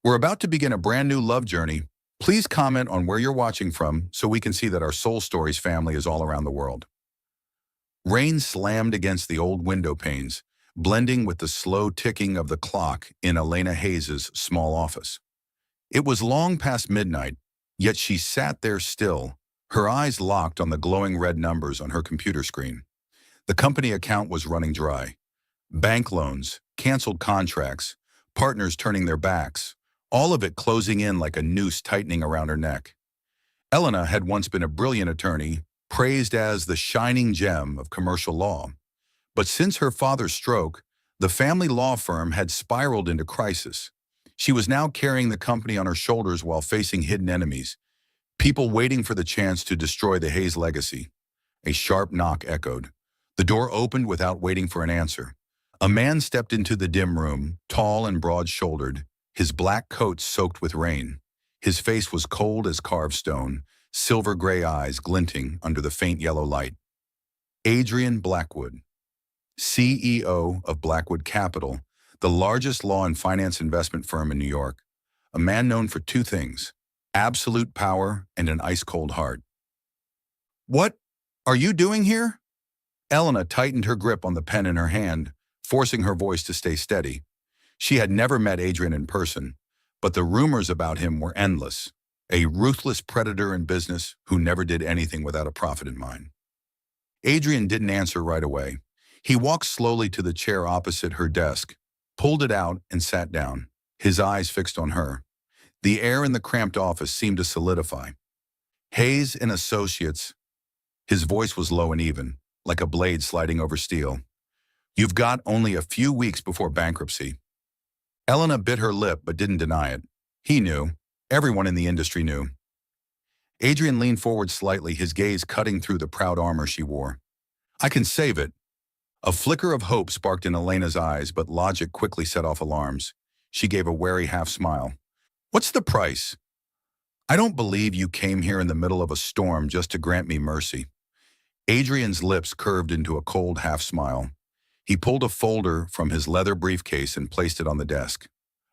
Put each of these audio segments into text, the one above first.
We're about to begin a brand new love journey. Please comment on where you're watching from so we can see that our Soul Stories family is all around the world. Rain slammed against the old window panes, blending with the slow ticking of the clock in Elena Hayes's small office. It was long past midnight, yet she sat there still, her eyes locked on the glowing red numbers on her computer screen. The company account was running dry. Bank loans, canceled contracts, partners turning their backs, all of it closing in like a noose tightening around her neck. Elena had once been a brilliant attorney, praised as the shining gem of commercial law. But since her father's stroke, the family law firm had spiraled into crisis. She was now carrying the company on her shoulders while facing hidden enemies, people waiting for the chance to destroy the Hayes legacy. A sharp knock echoed. The door opened without waiting for an answer. A man stepped into the dim room, tall and broad-shouldered, his black coat soaked with rain. His face was cold as carved stone, silver-gray eyes glinting under the faint yellow light. Adrian Blackwood, CEO of Blackwood Capital, the largest law and finance investment firm in New York. A man known for two things: absolute power and an ice-cold heart. "What are you doing here?" Elena tightened her grip on the pen in her hand, forcing her voice to stay steady. She had never met Adrian in person, but the rumors about him were endless. A ruthless predator in business who never did anything without a profit in mind. Adrian didn't answer right away. He walked slowly to the chair opposite her desk, pulled it out, and sat down, his eyes fixed on her. The air in the cramped office seemed to solidify. "Hayes and Associates." His voice was low and even, like a blade sliding over steel. "You've got only a few weeks before bankruptcy." Elena bit her lip but didn't deny it. He knew. Everyone in the industry knew. Adrian leaned forward slightly, his gaze cutting through the proud armor she wore. "I can save it." A flicker of hope sparked in Elena's eyes, but logic quickly set off alarms. She gave a wary half-smile. "What's the price?" "I don't believe you came here in the middle of a storm just to grant me mercy." Adrian's lips curved into a cold half-smile. He pulled a folder from his leather briefcase and placed it on the desk.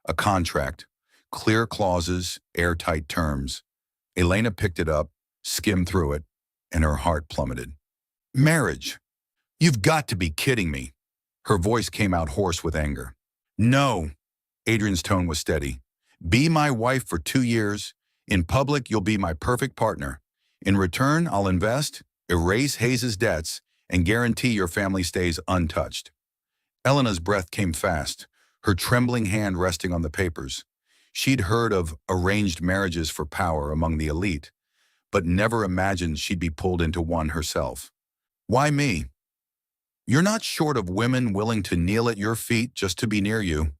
A contract, clear clauses, airtight terms. Elena picked it up, skimmed through it, and her heart plummeted. "Marriage? You've got to be kidding me." Her voice came out hoarse with anger. "No." Adrian's tone was steady. "Be my wife for 2 years. In public, you'll be my perfect partner. In return, I'll invest, erase Hayes's debts, and guarantee your family stays untouched." Elena's breath came fast, her trembling hand resting on the papers. She'd heard of arranged marriages for power among the elite, but never imagined she'd be pulled into one herself. "Why me?" "You're not short of women willing to kneel at your feet just to be near you."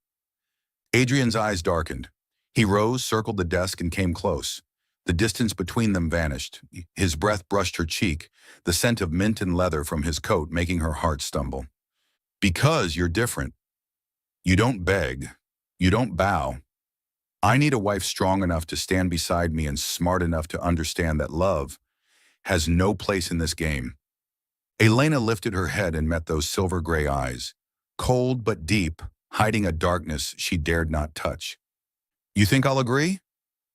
Adrian's eyes darkened. He rose, circled the desk, and came close. The distance between them vanished. His breath brushed her cheek, the scent of mint and leather from his coat making her heart stumble. "Because you're different. You don't beg. You don't bow. I need a wife strong enough to stand beside me and smart enough to understand that love has no place in this game." Elena lifted her head and met those silver-gray eyes, cold but deep, hiding a darkness she dared not touch. "You think I'll agree?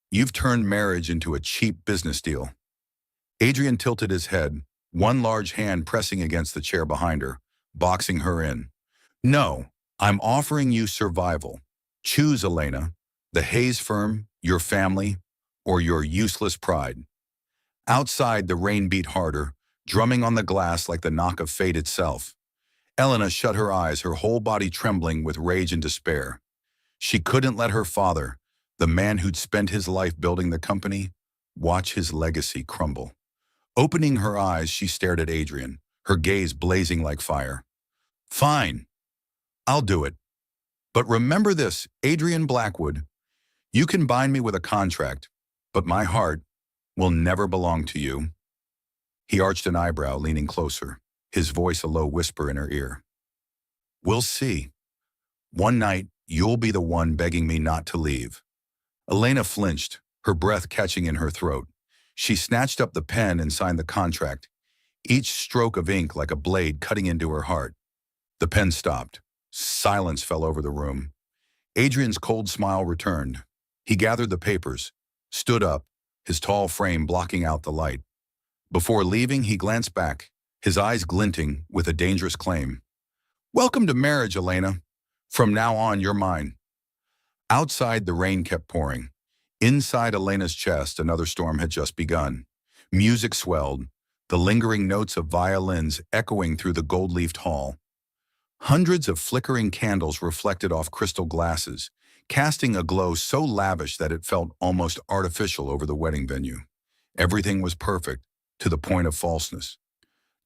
You've turned marriage into a cheap business deal." Adrian tilted his head, one large hand pressing against the chair behind her, boxing her in. "No, I'm offering you survival. Choose, Elena, the Hayes firm, your family, or your useless pride." Outside, the rain beat harder, drumming on the glass like the knock of fate itself. Elena shut her eyes, her whole body trembling with rage and despair. She couldn't let her father, the man who'd spent his life building the company, watch his legacy crumble. Opening her eyes, she stared at Adrian, her gaze blazing like fire. "Fine. I'll do it. But remember this, Adrian Blackwood. You can bind me with a contract, but my heart will never belong to you." He arched an eyebrow, leaning closer, his voice a low whisper in her ear. "We'll see. One night, you'll be the one begging me not to leave." Elena flinched, her breath catching in her throat. She snatched up the pen and signed the contract, each stroke of ink like a blade cutting into her heart. The pen stopped. Silence fell over the room. Adrian's cold smile returned. He gathered the papers, stood up, his tall frame blocking out the light. Before leaving, he glanced back, his eyes glinting with a dangerous claim. "Welcome to marriage, Elena. From now on, you're mine." Outside, the rain kept pouring. Inside Elena's chest, another storm had just begun. Music swelled, the lingering notes of violins echoing through the gold-leafed hall. Hundreds of flickering candles reflected off crystal glasses, casting a glow so lavish that it felt almost artificial over the wedding venue. Everything was perfect, to the point of falseness.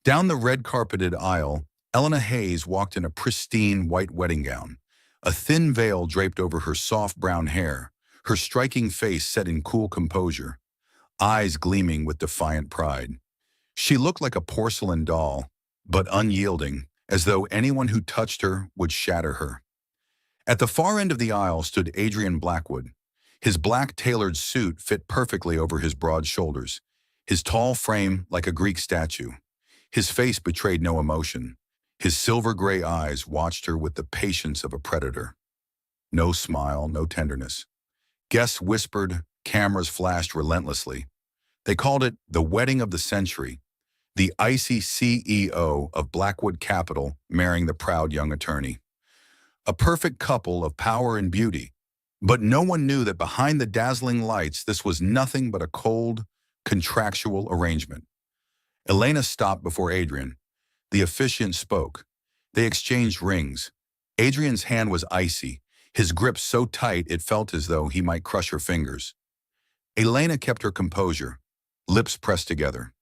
Down the red-carpeted aisle, Elena Hayes walked in a pristine white wedding gown. A thin veil draped over her soft brown hair, her striking face set in cool composure, eyes gleaming with defiant pride. She looked like a porcelain doll, but unyielding, as though anyone who touched her would shatter her. At the far end of the aisle stood Adrian Blackwood. His black tailored suit fit perfectly over his broad shoulders, his tall frame like a Greek statue. His face betrayed no emotion. His silver-gray eyes watched her with the patience of a predator. No smile, no tenderness. Guests whispered, cameras flashed relentlessly. They called it the wedding of the century, the icy CEO of Blackwood Capital marrying the proud young attorney. A perfect couple of power and beauty. But no one knew that behind the dazzling lights, this was nothing but a cold, contractual arrangement. Elena stopped before Adrian. The officiant spoke. They exchanged rings. Adrian's hand was icy, his grip so tight it felt as though he might crush her fingers. Elena kept her composure, lips pressed together.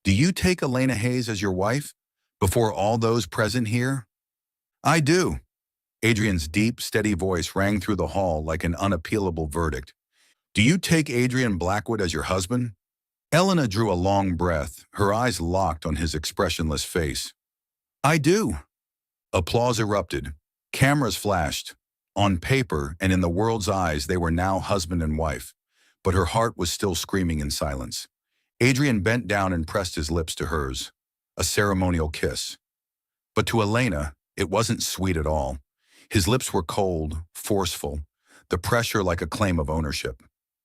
"Do you take Elena Hayes as your wife? Before all those present here?" "I do." Adrian's deep, steady voice rang through the hall like an unappealable verdict. "Do you take Adrian Blackwood as your husband?" Elena drew a long breath, her eyes locked on his expressionless face. "I do." Applause erupted. Cameras flashed. On paper and in the world's eyes, they were now husband and wife. But her heart was still screaming in silence. Adrian bent down and pressed his lips to hers. A ceremonial kiss. But to Elena, it wasn't sweet at all. His lips were cold, forceful, the pressure like a claim of ownership.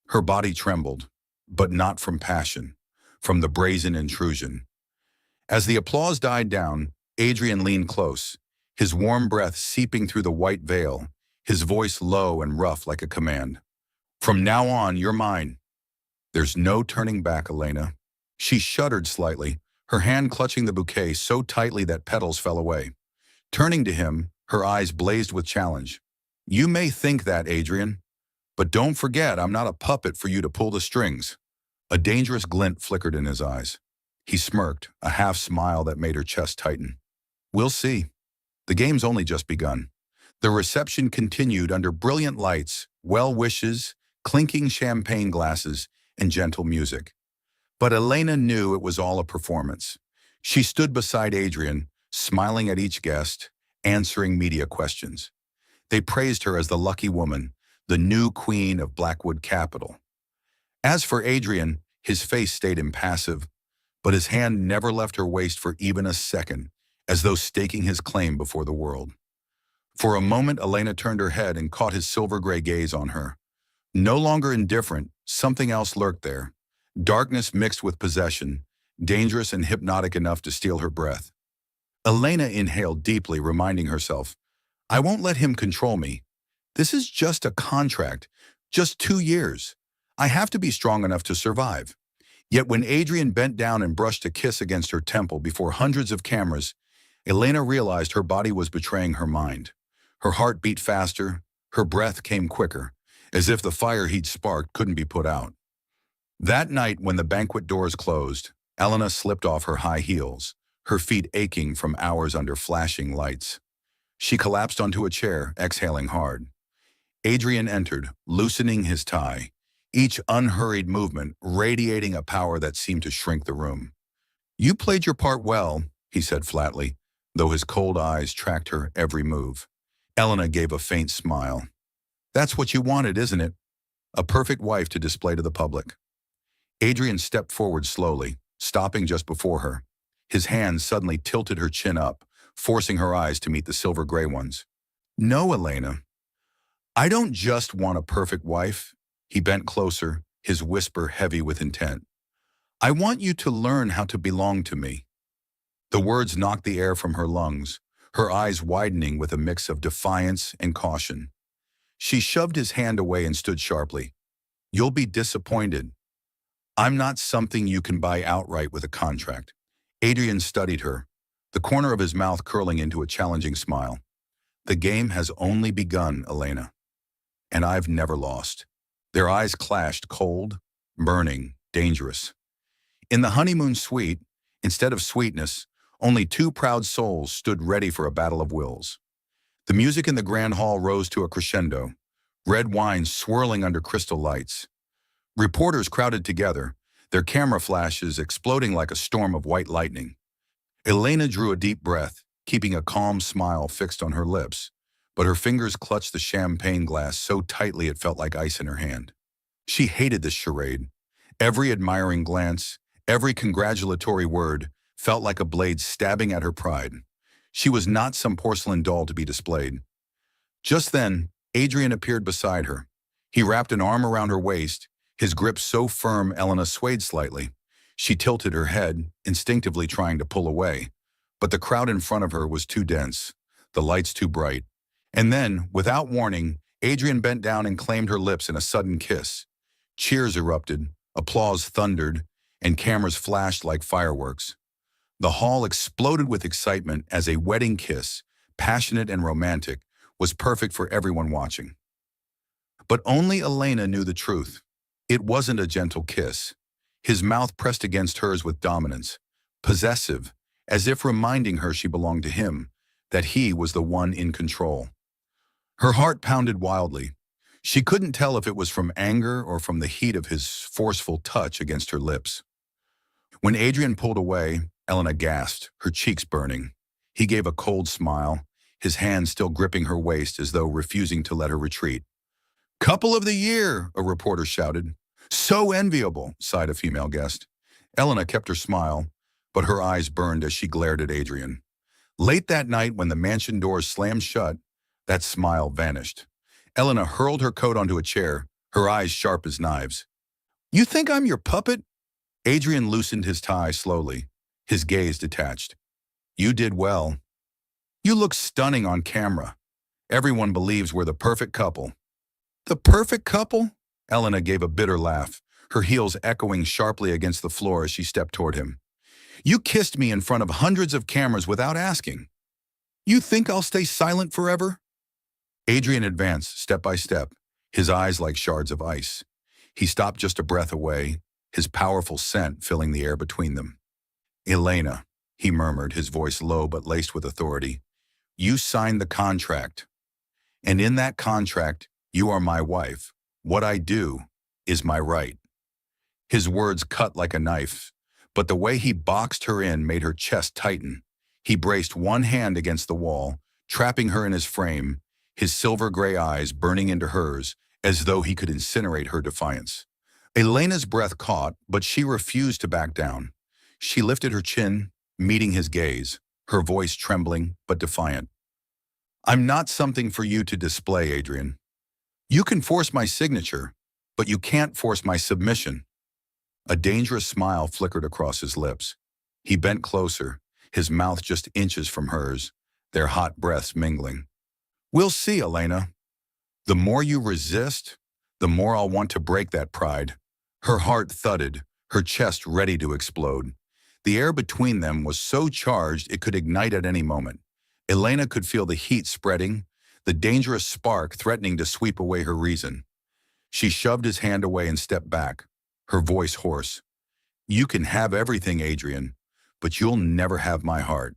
Her body trembled, but not from passion, from the brazen intrusion. As the applause died down, Adrian leaned close, his warm breath seeping through the white veil, his voice low and rough like a command. "From now on, you're mine." "There's no turning back, Elena." She shuddered slightly, her hand clutching the bouquet so tightly that petals fell away. Turning to him, her eyes blazed with challenge. "You may think that, Adrian, but don't forget I'm not a puppet for you to pull the strings." A dangerous glint flickered in his eyes. He smirked, a half smile that made her chest tighten. "We'll see. The game's only just begun." The reception continued under brilliant lights, well wishes, clinking champagne glasses, and gentle music. But Elena knew it was all a performance. She stood beside Adrian, smiling at each guest, answering media questions. They praised her as the lucky woman, the new queen of Blackwood Capital. As for Adrian, his face stayed impassive, but his hand never left her waist for even a second, as though staking his claim before the world. For a moment, Elena turned her head and caught his silver-gray gaze on her. No longer indifferent, something else lurked there. Darkness mixed with possession, dangerous and hypnotic enough to steal her breath. Elena inhaled deeply, reminding herself, "I won't let him control me. This is just a contract, just 2 years. I have to be strong enough to survive." Yet when Adrian bent down and brushed a kiss against her temple before hundreds of cameras, Elena realized her body was betraying her mind. Her heart beat faster, her breath came quicker, as if the fire he'd sparked couldn't be put out. That night, when the banquet doors closed, Elena slipped off her high heels, her feet aching from hours under flashing lights. She collapsed onto a chair, exhaling hard. Adrian entered, loosening his tie, each unhurried movement radiating a power that seemed to shrink the room. "You played your part well," he said flatly, though his cold eyes tracked her every move. Elena gave a faint smile. "That's what you wanted, isn't it? A perfect wife to display to the public." Adrian stepped forward slowly, stopping just before her. His hand suddenly tilted her chin up, forcing her eyes to meet the silver-gray ones. "No, Elena. I don't just want a perfect wife. He bent closer, his whisper heavy with intent. I want you to learn how to belong to me. The words knocked the air from her lungs, her eyes widening with a mix of defiance and caution. She shoved his hand away and stood sharply. You'll be disappointed. I'm not something you can buy outright with a contract. Adrian studied her, the corner of his mouth curling into a challenging smile. The game has only begun, Elena. And I've never lost. Their eyes clashed, cold, burning, dangerous. In the honeymoon suite, instead of sweetness, only two proud souls stood ready for a battle of wills. The music in the grand hall rose to a crescendo, red wine swirling under crystal lights. Reporters crowded together, their camera flashes exploding like a storm of white lightning. Elena drew a deep breath, keeping a calm smile fixed on her lips, but her fingers clutched the champagne glass so tightly it felt like ice in her hand. She hated this charade. Every admiring glance, every congratulatory word felt like a blade stabbing at her pride. She was not some porcelain doll to be displayed. Just then, Adrian appeared beside her. He wrapped an arm around her waist, his grip so firm Elena swayed slightly. She tilted her head, instinctively trying to pull away. But the crowd in front of her was too dense, the lights too bright. And then, without warning, Adrian bent down and claimed her lips in a sudden kiss. Cheers erupted, applause thundered, and cameras flashed like fireworks. The hall exploded with excitement as a wedding kiss, passionate and romantic, was perfect for everyone watching. But only Elena knew the truth. It wasn't a gentle kiss. His mouth pressed against hers with dominance, possessive, as if reminding her she belonged to him, that he was the one in control. Her heart pounded wildly. She couldn't tell if it was from anger or from the heat of his forceful touch against her lips. When Adrian pulled away, Elena gasped, her cheeks burning. He gave a cold smile, his hand still gripping her waist as though refusing to let her retreat. Couple of the year, a reporter shouted. So enviable, sighed a female guest. Elena kept her smile, but her eyes burned as she glared at Adrian. Late that night, when the mansion doors slammed shut, that smile vanished. Elena hurled her coat onto a chair, her eyes sharp as knives. You think I'm your puppet? Adrian loosened his tie slowly, his gaze detached. You did well. You look stunning on camera. Everyone believes we're the perfect couple. The perfect couple? Elena gave a bitter laugh, her heels echoing sharply against the floor as she stepped toward him. You kissed me in front of hundreds of cameras without asking. You think I'll stay silent forever? Adrian advanced step by step, his eyes like shards of ice. He stopped just a breath away, his powerful scent filling the air between them. Elena, he murmured, his voice low but laced with authority, you signed the contract. And in that contract, you are my wife. What I do is my right. His words cut like a knife, but the way he boxed her in made her chest tighten. He braced one hand against the wall, trapping her in his frame, his silver gray eyes burning into hers as though he could incinerate her defiance. Elena's breath caught, but she refused to back down. She lifted her chin, meeting his gaze, her voice trembling but defiant. I'm not something for you to display, Adrian. You can force my signature, but you can't force my submission. A dangerous smile flickered across his lips. He bent closer, his mouth just inches from hers, their hot breaths mingling. We'll see, Elena. The more you resist, the more I'll want to break that pride. Her heart thudded, her chest ready to explode. The air between them was so charged it could ignite at any moment. Elena could feel the heat spreading, the dangerous spark threatening to sweep away her reason. She shoved his hand away and stepped back, her voice hoarse. You can have everything, Adrian, but you'll never have my heart.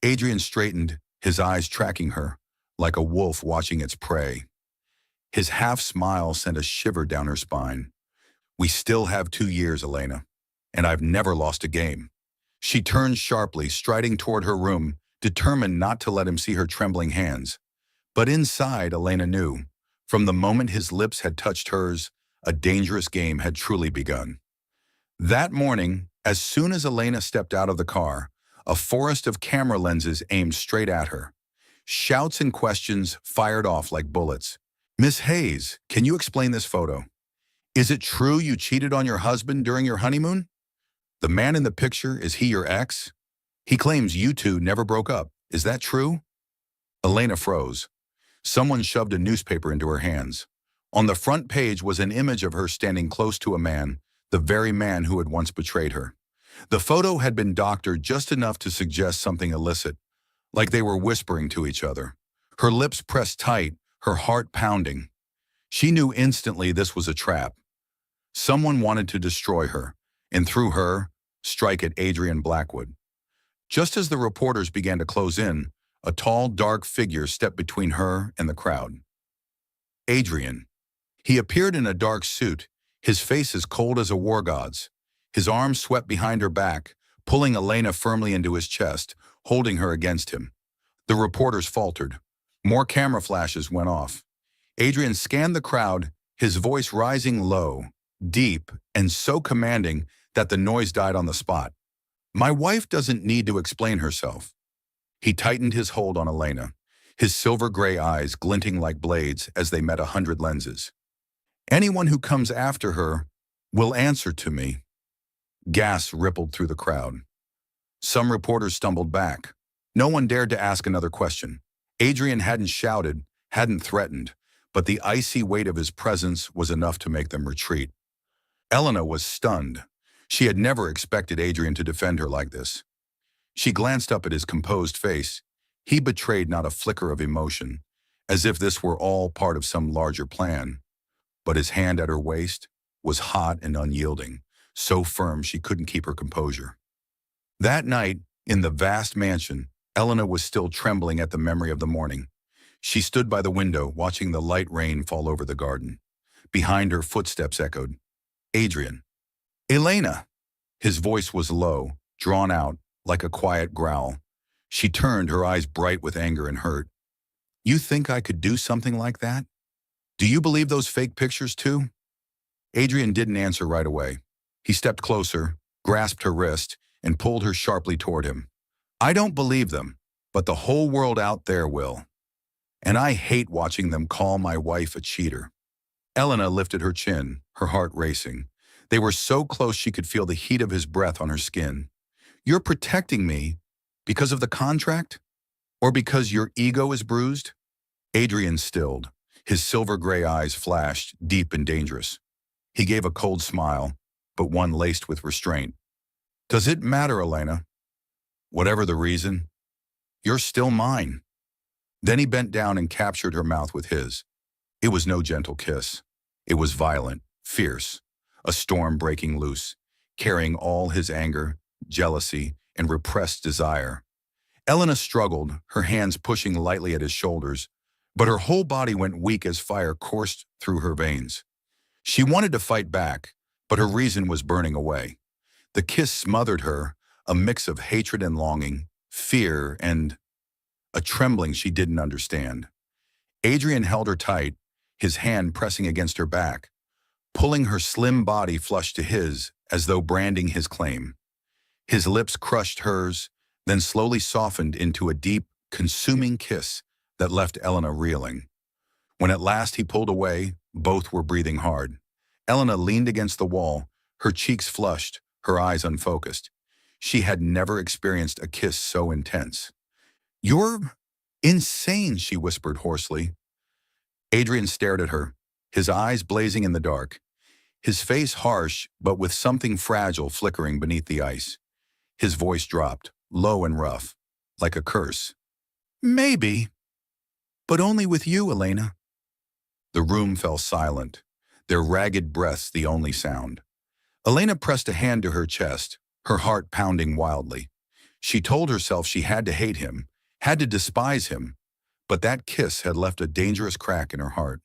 Adrian straightened, his eyes tracking her, like a wolf watching its prey. His half-smile sent a shiver down her spine. We still have 2 years, Elena, and I've never lost a game. She turned sharply, striding toward her room, determined not to let him see her trembling hands. But inside, Elena knew, from the moment his lips had touched hers, a dangerous game had truly begun. That morning, as soon as Elena stepped out of the car, a forest of camera lenses aimed straight at her. Shouts and questions fired off like bullets. Miss Hayes, can you explain this photo? Is it true you cheated on your husband during your honeymoon? The man in the picture, is he your ex? He claims you two never broke up. Is that true? Elena froze. Someone shoved a newspaper into her hands. On the front page was an image of her standing close to a man, the very man who had once betrayed her. The photo had been doctored just enough to suggest something illicit, like they were whispering to each other. Her lips pressed tight, her heart pounding. She knew instantly this was a trap. Someone wanted to destroy her, and through her, strike at Adrian Blackwood. Just as the reporters began to close in, a tall, dark figure stepped between her and the crowd. Adrian. He appeared in a dark suit, his face as cold as a war god's. His arms swept behind her back, pulling Elena firmly into his chest, holding her against him. The reporters faltered. More camera flashes went off. Adrian scanned the crowd, his voice rising low, deep, and so commanding that the noise died on the spot. My wife doesn't need to explain herself. He tightened his hold on Elena, his silver gray eyes glinting like blades as they met 100 lenses. Anyone who comes after her will answer to me. Gasps rippled through the crowd. Some reporters stumbled back. No one dared to ask another question. Adrian hadn't shouted, hadn't threatened, but the icy weight of his presence was enough to make them retreat. Elena was stunned. She had never expected Adrian to defend her like this. She glanced up at his composed face. He betrayed not a flicker of emotion, as if this were all part of some larger plan. But his hand at her waist was hot and unyielding, so firm she couldn't keep her composure. That night, in the vast mansion, Elena was still trembling at the memory of the morning. She stood by the window, watching the light rain fall over the garden. Behind her, footsteps echoed. Adrian. Elena! His voice was low, drawn out, like a quiet growl. She turned, her eyes bright with anger and hurt. You think I could do something like that? Do you believe those fake pictures too? Adrian didn't answer right away. He stepped closer, grasped her wrist, and pulled her sharply toward him. I don't believe them, but the whole world out there will. And I hate watching them call my wife a cheater. Elena lifted her chin, her heart racing. They were so close she could feel the heat of his breath on her skin. You're protecting me because of the contract? Or because your ego is bruised? Adrian stilled. His silver gray eyes flashed, deep and dangerous. He gave a cold smile, but one laced with restraint. Does it matter, Elena? Whatever the reason, you're still mine. Then he bent down and captured her mouth with his. It was no gentle kiss. It was violent, fierce, a storm breaking loose, carrying all his anger, jealousy, and repressed desire. Elena struggled, her hands pushing lightly at his shoulders, but her whole body went weak as fire coursed through her veins. She wanted to fight back, but her reason was burning away. The kiss smothered her, a mix of hatred and longing, fear and a trembling she didn't understand. Adrian held her tight, his hand pressing against her back, pulling her slim body flush to his as though branding his claim. His lips crushed hers, then slowly softened into a deep, consuming kiss that left Elena reeling. When at last he pulled away, both were breathing hard. Elena leaned against the wall, her cheeks flushed, her eyes unfocused. She had never experienced a kiss so intense. You're insane, she whispered hoarsely. Adrian stared at her, his eyes blazing in the dark, his face harsh but with something fragile flickering beneath the ice. His voice dropped, low and rough, like a curse. Maybe, but only with you, Elena. The room fell silent, their ragged breaths the only sound. Elena pressed a hand to her chest, her heart pounding wildly. She told herself she had to hate him, had to despise him, but that kiss had left a dangerous crack in her heart.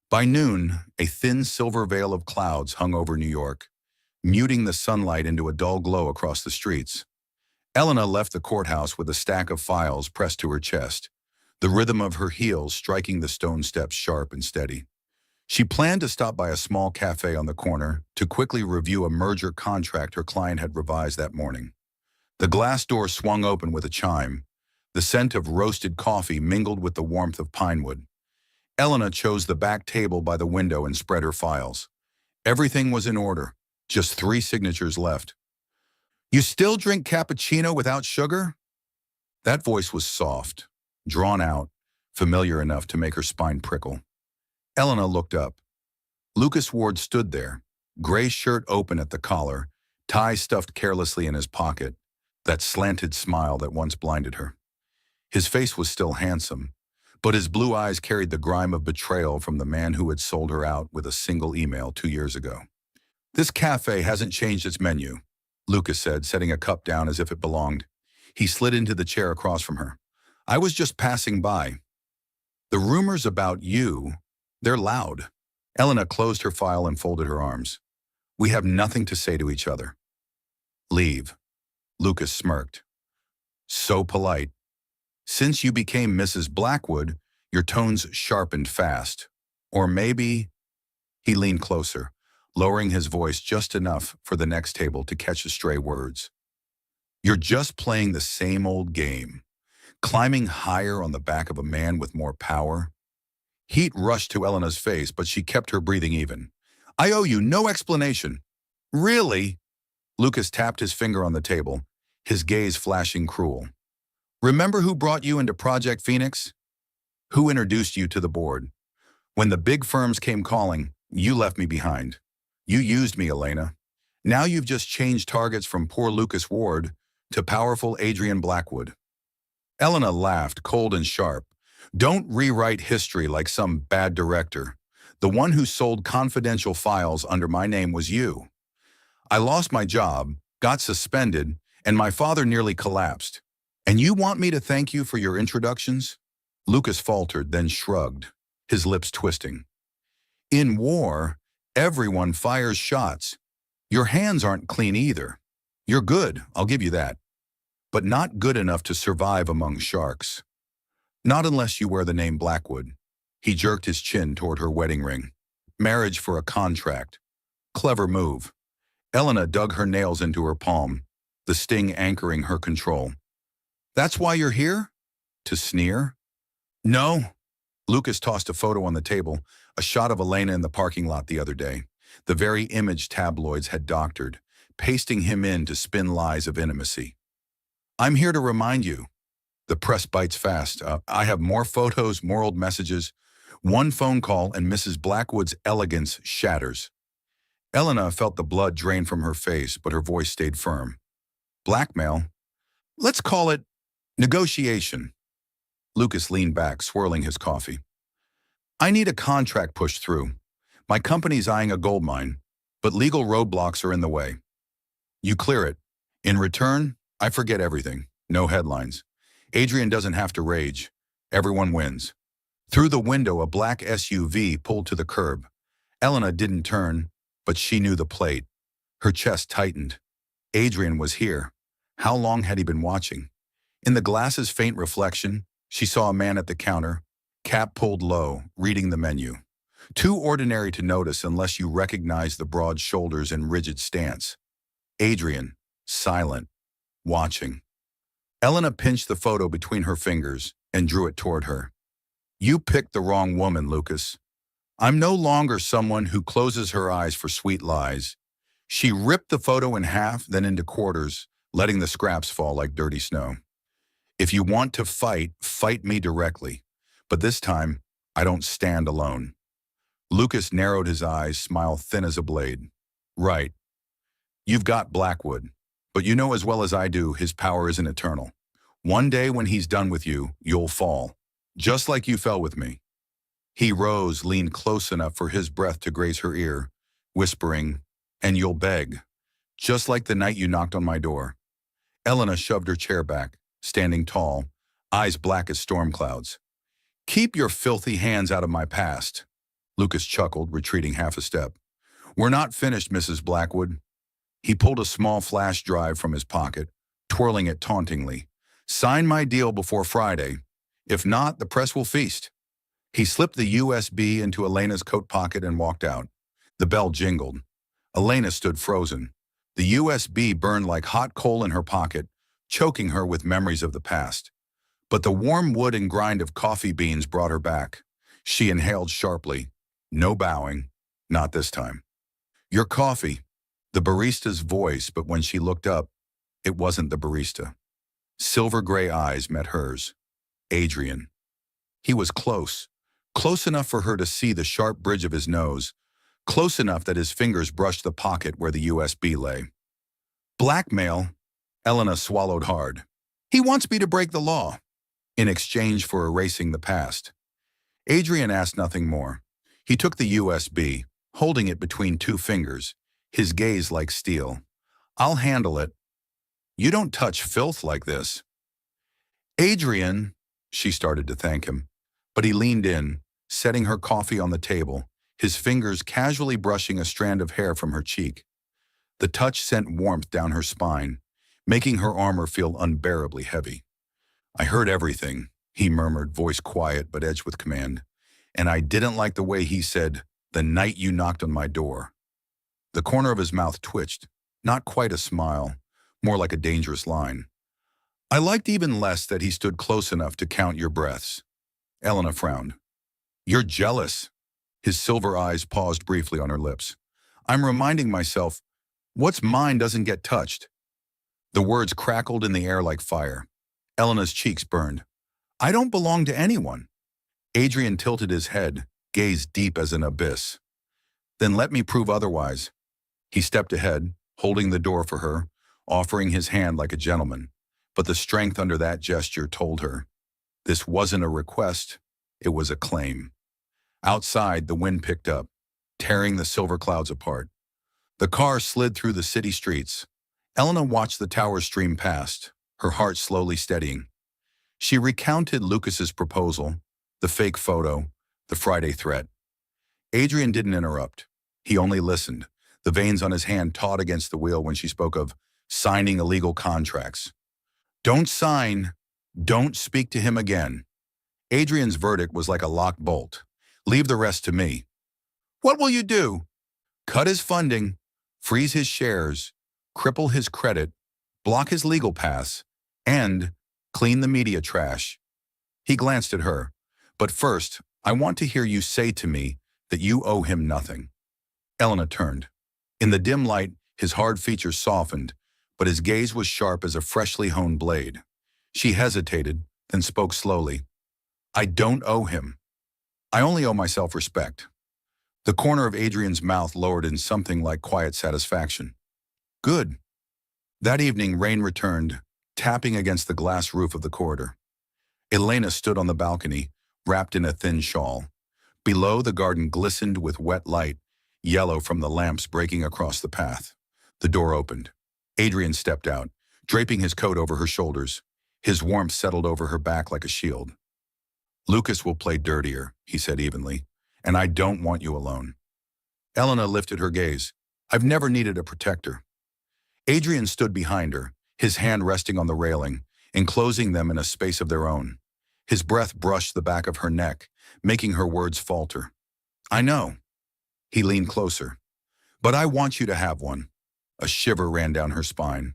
By noon, a thin silver veil of clouds hung over New York, muting the sunlight into a dull glow across the streets. Elena left the courthouse with a stack of files pressed to her chest, the rhythm of her heels striking the stone steps sharp and steady. She planned to stop by a small cafe on the corner to quickly review a merger contract her client had revised that morning. The glass door swung open with a chime. The scent of roasted coffee mingled with the warmth of pine wood. Elena chose the back table by the window and spread her files. Everything was in order, just 3 signatures left. "You still drink cappuccino without sugar?" That voice was soft, drawn out, familiar enough to make her spine prickle. Elena looked up. Lucas Ward stood there, gray shirt open at the collar, tie stuffed carelessly in his pocket, that slanted smile that once blinded her. His face was still handsome, but his blue eyes carried the grime of betrayal from the man who had sold her out with a single email 2 years ago. "This cafe hasn't changed its menu," Lucas said, setting a cup down as if it belonged. He slid into the chair across from her. "I was just passing by. The rumors about you, they're loud." Elena closed her file and folded her arms. "We have nothing to say to each other." "Leave." Lucas smirked. "So polite. Since you became Mrs. Blackwood, your tones sharpened fast. Or maybe—" He leaned closer, lowering his voice just enough for the next table to catch the stray words. "You're just playing the same old game, climbing higher on the back of a man with more power." Heat rushed to Elena's face, but she kept her breathing even. "I owe you no explanation." "Really?" Lucas tapped his finger on the table, his gaze flashing cruel. "Remember who brought you into Project Phoenix? Who introduced you to the board? When the big firms came calling, you left me behind. You used me, Elena. Now you've just changed targets from poor Lucas Ward to powerful Adrian Blackwood." Elena laughed, cold and sharp. "Don't rewrite history like some bad director. The one who sold confidential files under my name was you. I lost my job, got suspended, and my father nearly collapsed. And you want me to thank you for your introductions?" Lucas faltered, then shrugged, his lips twisting. "In war, everyone fires shots. Your hands aren't clean either. You're good, I'll give you that. But not good enough to survive among sharks. Not unless you wear the name Blackwood." He jerked his chin toward her wedding ring. "Marriage for a contract. Clever move." Elena dug her nails into her palm, the sting anchoring her control. "That's why you're here? To sneer?" "No." Lucas tossed a photo on the table, a shot of Elena in the parking lot the other day. The very image tabloids had doctored, pasting him in to spin lies of intimacy. "I'm here to remind you." The press bites fast. "I have more photos, more old messages. One phone call and Mrs. Blackwood's elegance shatters." Elena felt the blood drain from her face, but her voice stayed firm. "Blackmail? Let's call it negotiation." Lucas leaned back, swirling his coffee. "I need a contract pushed through. My company's eyeing a gold mine, but legal roadblocks are in the way. You clear it. In return, I forget everything. No headlines. Adrian doesn't have to rage. Everyone wins." Through the window, a black SUV pulled to the curb. Elena didn't turn, but she knew the plate. Her chest tightened. Adrian was here. How long had he been watching? In the glass's faint reflection, she saw a man at the counter, cap pulled low, reading the menu. Too ordinary to notice unless you recognize the broad shoulders and rigid stance. Adrian, silent, watching. Elena pinched the photo between her fingers and drew it toward her. "You picked the wrong woman, Lucas. I'm no longer someone who closes her eyes for sweet lies." She ripped the photo in half, then into quarters, letting the scraps fall like dirty snow. "If you want to fight, fight me directly. But this time, I don't stand alone." Lucas narrowed his eyes, smile thin as a blade. "Right. You've got Blackwood. But you know as well as I do, his power isn't eternal. One day when he's done with you, you'll fall. Just like you fell with me." He rose, leaned close enough for his breath to graze her ear, whispering, "And you'll beg. Just like the night you knocked on my door." Elena shoved her chair back, standing tall, eyes black as storm clouds. "Keep your filthy hands out of my past." Lucas chuckled, retreating half a step. "We're not finished, Mrs. Blackwood." He pulled a small flash drive from his pocket, twirling it tauntingly. "Sign my deal before Friday. If not, the press will feast." He slipped the USB into Elena's coat pocket and walked out. The bell jingled. Elena stood frozen. The USB burned like hot coal in her pocket, choking her with memories of the past. But the warm wood and grind of coffee beans brought her back. She inhaled sharply. No bowing. Not this time. Your coffee. The barista's voice, but when she looked up, it wasn't the barista. Silver gray eyes met hers. Adrian. He was close. Close enough for her to see the sharp bridge of his nose. Close enough that his fingers brushed the pocket where the USB lay. Blackmail. Elena swallowed hard. He wants me to break the law. In exchange for erasing the past. Adrian asked nothing more. He took the USB, holding it between two fingers, his gaze like steel. I'll handle it. You don't touch filth like this. Adrian, she started to thank him, but he leaned in, setting her coffee on the table, his fingers casually brushing a strand of hair from her cheek. The touch sent warmth down her spine, making her armor feel unbearably heavy. I heard everything, he murmured, voice quiet but edged with command. And I didn't like the way he said, the night you knocked on my door. The corner of his mouth twitched, not quite a smile, more like a dangerous line. I liked even less that he stood close enough to count your breaths. Elena frowned. You're jealous. His silver eyes paused briefly on her lips. I'm reminding myself, what's mine doesn't get touched. The words crackled in the air like fire. Elena's cheeks burned. I don't belong to anyone. Adrian tilted his head, gaze deep as an abyss. Then let me prove otherwise. He stepped ahead, holding the door for her, offering his hand like a gentleman. But the strength under that gesture told her. This wasn't a request, it was a claim. Outside, the wind picked up, tearing the silver clouds apart. The car slid through the city streets. Elena watched the tower stream past, her heart slowly steadying. She recounted Lucas's proposal, the fake photo, the Friday threat. Adrian didn't interrupt. He only listened, the veins on his hand taut against the wheel when she spoke of signing illegal contracts. Don't sign. Don't speak to him again. Adrian's verdict was like a locked bolt. Leave the rest to me. What will you do? Cut his funding, freeze his shares, cripple his credit, block his legal paths, and clean the media trash. He glanced at her. But first, I want to hear you say to me that you owe him nothing. Elena turned. In the dim light, his hard features softened, but his gaze was sharp as a freshly honed blade. She hesitated, then spoke slowly. I don't owe him. I only owe myself respect. The corner of Adrian's mouth lowered in something like quiet satisfaction. Good. That evening, rain returned, tapping against the glass roof of the corridor. Elena stood on the balcony, wrapped in a thin shawl. Below, the garden glistened with wet light, yellow from the lamps breaking across the path. The door opened. Adrian stepped out, draping his coat over her shoulders. His warmth settled over her back like a shield. Lucas will play dirtier, he said evenly, and I don't want you alone. Elena lifted her gaze. I've never needed a protector. Adrian stood behind her, his hand resting on the railing, enclosing them in a space of their own. His breath brushed the back of her neck, making her words falter. I know. He leaned closer. But I want you to have one. A shiver ran down her spine.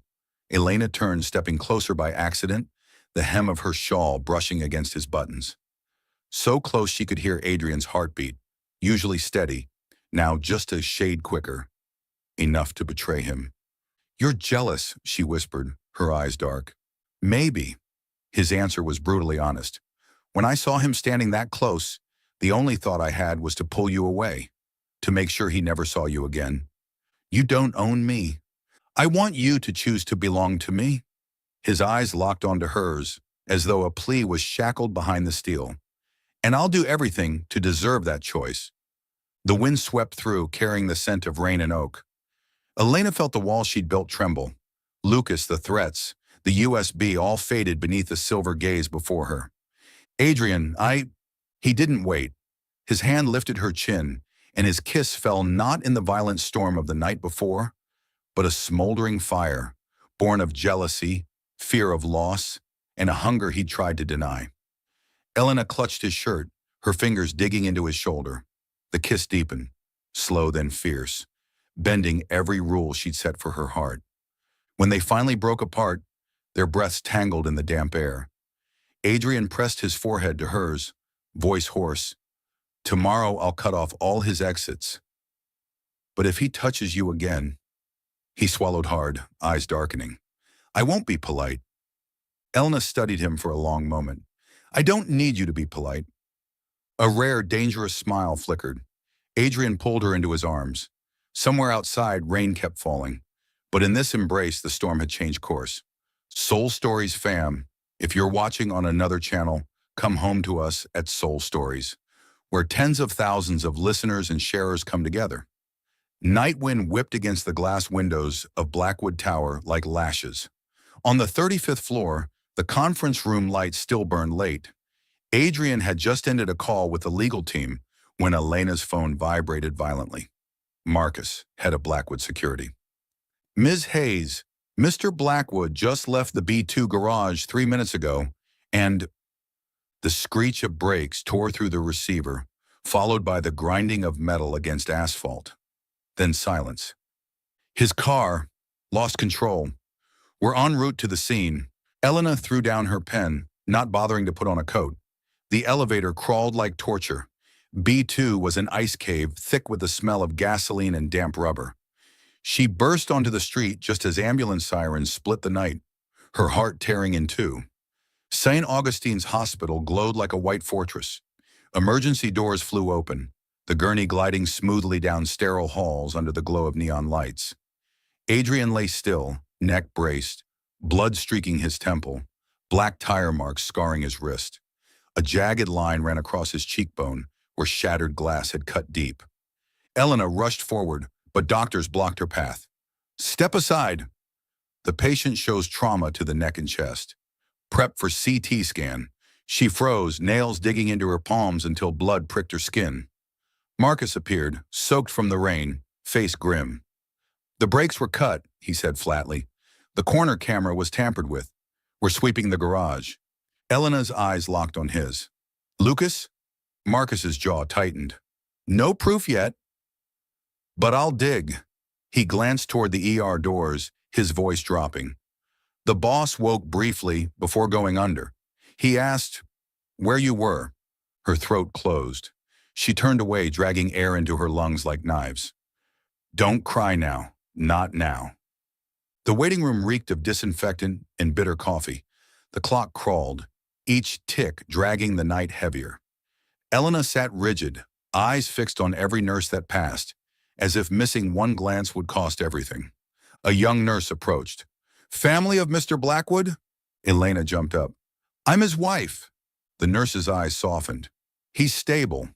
Elena turned, stepping closer by accident, the hem of her shawl brushing against his buttons. So close she could hear Adrian's heartbeat, usually steady, now just a shade quicker. Enough to betray him. You're jealous, she whispered, her eyes dark. Maybe. His answer was brutally honest. When I saw him standing that close, the only thought I had was to pull you away, to make sure he never saw you again. You don't own me. I want you to choose to belong to me. His eyes locked onto hers, as though a plea was shackled behind the steel. And I'll do everything to deserve that choice. The wind swept through, carrying the scent of rain and oak. Elena felt the wall she'd built tremble. Lucas, the threats, the USB all faded beneath the silver gaze before her. Adrian, He didn't wait. His hand lifted her chin, and his kiss fell not in the violent storm of the night before, but a smoldering fire, born of jealousy, fear of loss, and a hunger he'd tried to deny. Elena clutched his shirt, her fingers digging into his shoulder. The kiss deepened, slow then fierce, bending every rule she'd set for her heart. When they finally broke apart, their breaths tangled in the damp air. Adrian pressed his forehead to hers, voice hoarse. Tomorrow I'll cut off all his exits. But if he touches you again, he swallowed hard, eyes darkening. I won't be polite. Elena studied him for a long moment. I don't need you to be polite. A rare, dangerous smile flickered. Adrian pulled her into his arms. Somewhere outside, rain kept falling. But in this embrace, the storm had changed course. Soul Stories fam, if you're watching on another channel, come home to us at Soul Stories, where tens of thousands of listeners and sharers come together. Night wind whipped against the glass windows of Blackwood Tower like lashes. On the 35th floor, the conference room lights still burned late. Adrian had just ended a call with the legal team when Elena's phone vibrated violently. Marcus, head of Blackwood Security. Ms. Hayes, Mr. Blackwood just left the B2 garage 3 minutes ago, and the screech of brakes tore through the receiver, followed by the grinding of metal against asphalt. Then silence. His car lost control. We're en route to the scene. Elena threw down her pen, not bothering to put on a coat. The elevator crawled like torture. B2 was an ice cave thick with the smell of gasoline and damp rubber. She burst onto the street just as ambulance sirens split the night, her heart tearing in two. St. Augustine's Hospital glowed like a white fortress. Emergency doors flew open, the gurney gliding smoothly down sterile halls under the glow of neon lights. Adrian lay still, neck braced, blood streaking his temple, black tire marks scarring his wrist. A jagged line ran across his cheekbone where shattered glass had cut deep. Elena rushed forward, but doctors blocked her path. Step aside. The patient shows trauma to the neck and chest. Prep for CT scan. She froze, nails digging into her palms until blood pricked her skin. Marcus appeared, soaked from the rain, face grim. The brakes were cut, he said flatly. The corner camera was tampered with. We're sweeping the garage. Elena's eyes locked on his. Lucas? Marcus's jaw tightened. No proof yet. But I'll dig. He glanced toward the ER doors, his voice dropping. The boss woke briefly before going under. He asked where you were. Her throat closed. She turned away, dragging air into her lungs like knives. Don't cry now. Not now. The waiting room reeked of disinfectant and bitter coffee. The clock crawled, each tick dragging the night heavier. Elena sat rigid, eyes fixed on every nurse that passed, as if missing one glance would cost everything. A young nurse approached. Family of Mr. Blackwood? Elena jumped up. I'm his wife. The nurse's eyes softened. He's stable.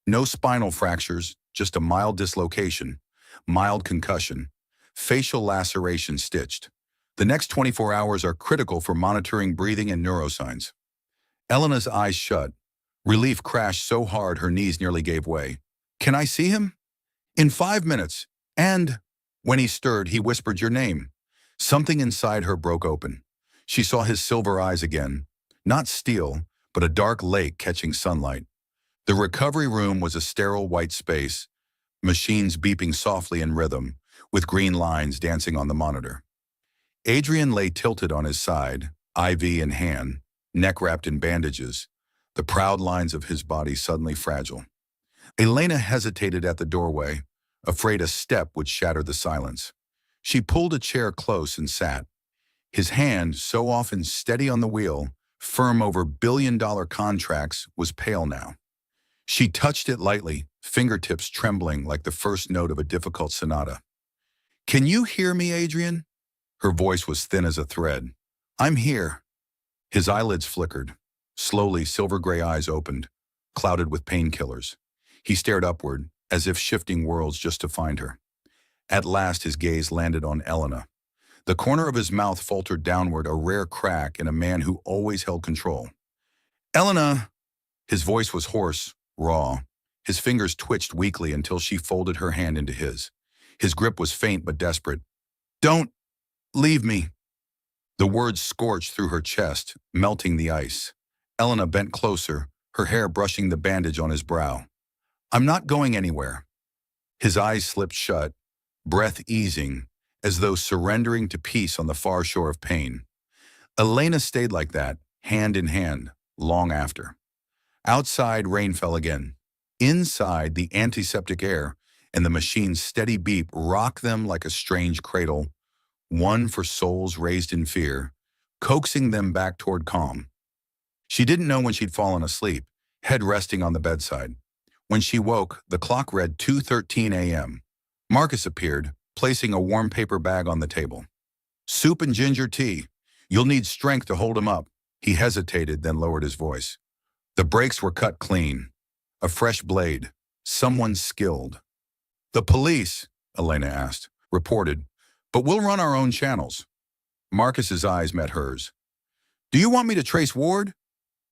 No spinal fractures, just a mild dislocation, mild concussion, facial laceration stitched. The next 24 hours are critical for monitoring breathing and neurosigns. Elena's eyes shut. Relief crashed so hard her knees nearly gave way. Can I see him? In 5 minutes. And when he stirred, he whispered your name. Something inside her broke open. She saw his silver eyes again. Not steel, but a dark lake catching sunlight. The recovery room was a sterile white space, machines beeping softly in rhythm, with green lines dancing on the monitor. Adrian lay tilted on his side, IV in hand, neck wrapped in bandages, the proud lines of his body suddenly fragile. Elena hesitated at the doorway, afraid a step would shatter the silence. She pulled a chair close and sat. His hand, so often steady on the wheel, firm over billion-dollar contracts, was pale now. She touched it lightly, fingertips trembling like the first note of a difficult sonata. Can you hear me, Adrian? Her voice was thin as a thread. I'm here. His eyelids flickered. Slowly, silver-gray eyes opened, clouded with painkillers. He stared upward, as if shifting worlds just to find her. At last, his gaze landed on Elena. The corner of his mouth faltered downward, a rare crack in a man who always held control. Elena! His voice was hoarse, raw. His fingers twitched weakly until she folded her hand into his. His grip was faint but desperate. Don't leave me. The words scorched through her chest, melting the ice. Elena bent closer, her hair brushing the bandage on his brow. I'm not going anywhere. His eyes slipped shut, breath easing, as though surrendering to peace on the far shore of pain. Elena stayed like that, hand in hand, long after. Outside, rain fell again. Inside, the antiseptic air and the machine's steady beep rock them like a strange cradle, one for souls raised in fear, coaxing them back toward calm. She didn't know when she'd fallen asleep, head resting on the bedside. When she woke, the clock read 2:13 a.m. Marcus appeared, placing a warm paper bag on the table. "Soup and ginger tea. You'll need strength to hold him up." He hesitated, then lowered his voice. The brakes were cut clean. A fresh blade. Someone skilled. "The police," Elena asked, "reported, but we'll run our own channels." Marcus's eyes met hers. "Do you want me to trace Ward?"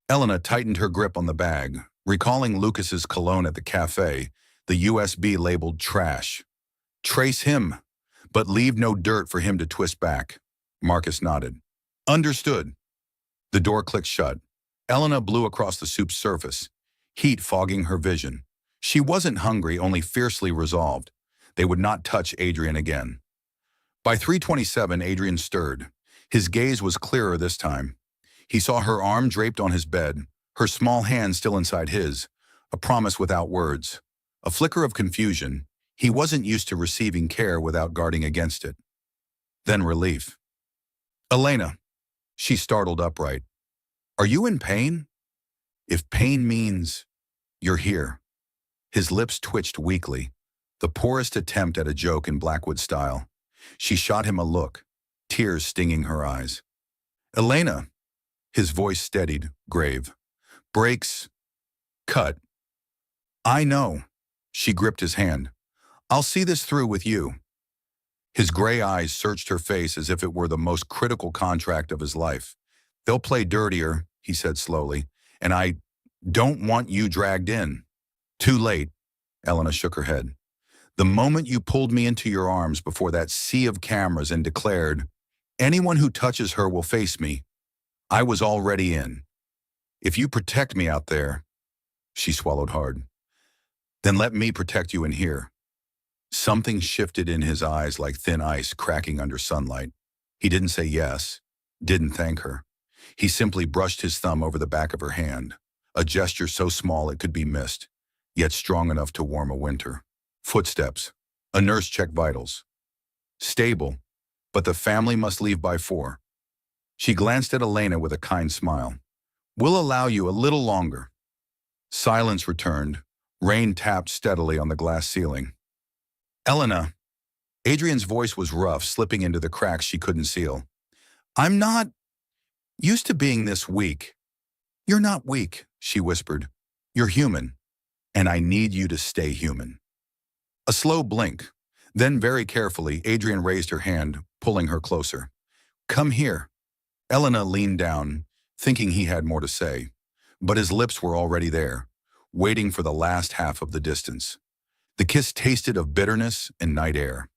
Elena tightened her grip on the bag, recalling Lucas's cologne at the cafe, the USB labeled trash. "Trace him, but leave no dirt for him to twist back." Marcus nodded. "Understood." The door clicked shut. Elena blew across the soup's surface, heat fogging her vision. She wasn't hungry, only fiercely resolved. They would not touch Adrian again. By 3:27, Adrian stirred. His gaze was clearer this time. He saw her arm draped on his bed, her small hand still inside his, a promise without words. A flicker of confusion. He wasn't used to receiving care without guarding against it. Then relief. "Elena." She startled upright. "Are you in pain?" "If pain means you're here." His lips twitched weakly, the poorest attempt at a joke in Blackwood style. She shot him a look, tears stinging her eyes. "Elena." His voice steadied, grave. "Brakes. Cut." "I know." She gripped his hand. "I'll see this through with you." His gray eyes searched her face as if it were the most critical contract of his life. "They'll play dirtier," he said slowly, "and I don't want you dragged in." "Too late." Elena shook her head. "The moment you pulled me into your arms before that sea of cameras and declared, 'Anyone who touches her will face me,' I was already in. If you protect me out there," she swallowed hard, "then let me protect you in here." Something shifted in his eyes like thin ice cracking under sunlight. He didn't say yes, didn't thank her. He simply brushed his thumb over the back of her hand, a gesture so small it could be missed, yet strong enough to warm a winter. Footsteps. A nurse checked vitals. Stable, but the family must leave by 4. She glanced at Elena with a kind smile. "We'll allow you a little longer." Silence returned. Rain tapped steadily on the glass ceiling. "Elena." Adrian's voice was rough, slipping into the cracks she couldn't seal. "I'm not used to being this weak." "You're not weak," she whispered. "You're human, and I need you to stay human." A slow blink. Then very carefully, Adrian raised her hand, pulling her closer. "Come here." Elena leaned down, thinking he had more to say, but his lips were already there, waiting for the last half of the distance. The kiss tasted of bitterness and night air.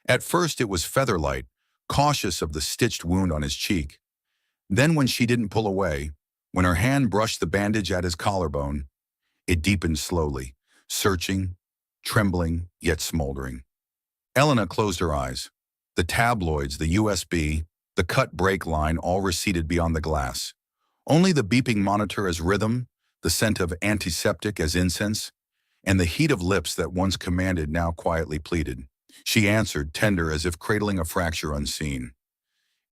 At first it was featherlight, cautious of the stitched wound on his cheek. Then when she didn't pull away, when her hand brushed the bandage at his collarbone, it deepened slowly, searching, trembling, yet smoldering. Elena closed her eyes. The tabloids, the USB, the cut brake line all receded beyond the glass. Only the beeping monitor as rhythm, the scent of antiseptic as incense, and the heat of lips that once commanded now quietly pleaded. She answered, tender as if cradling a fracture unseen.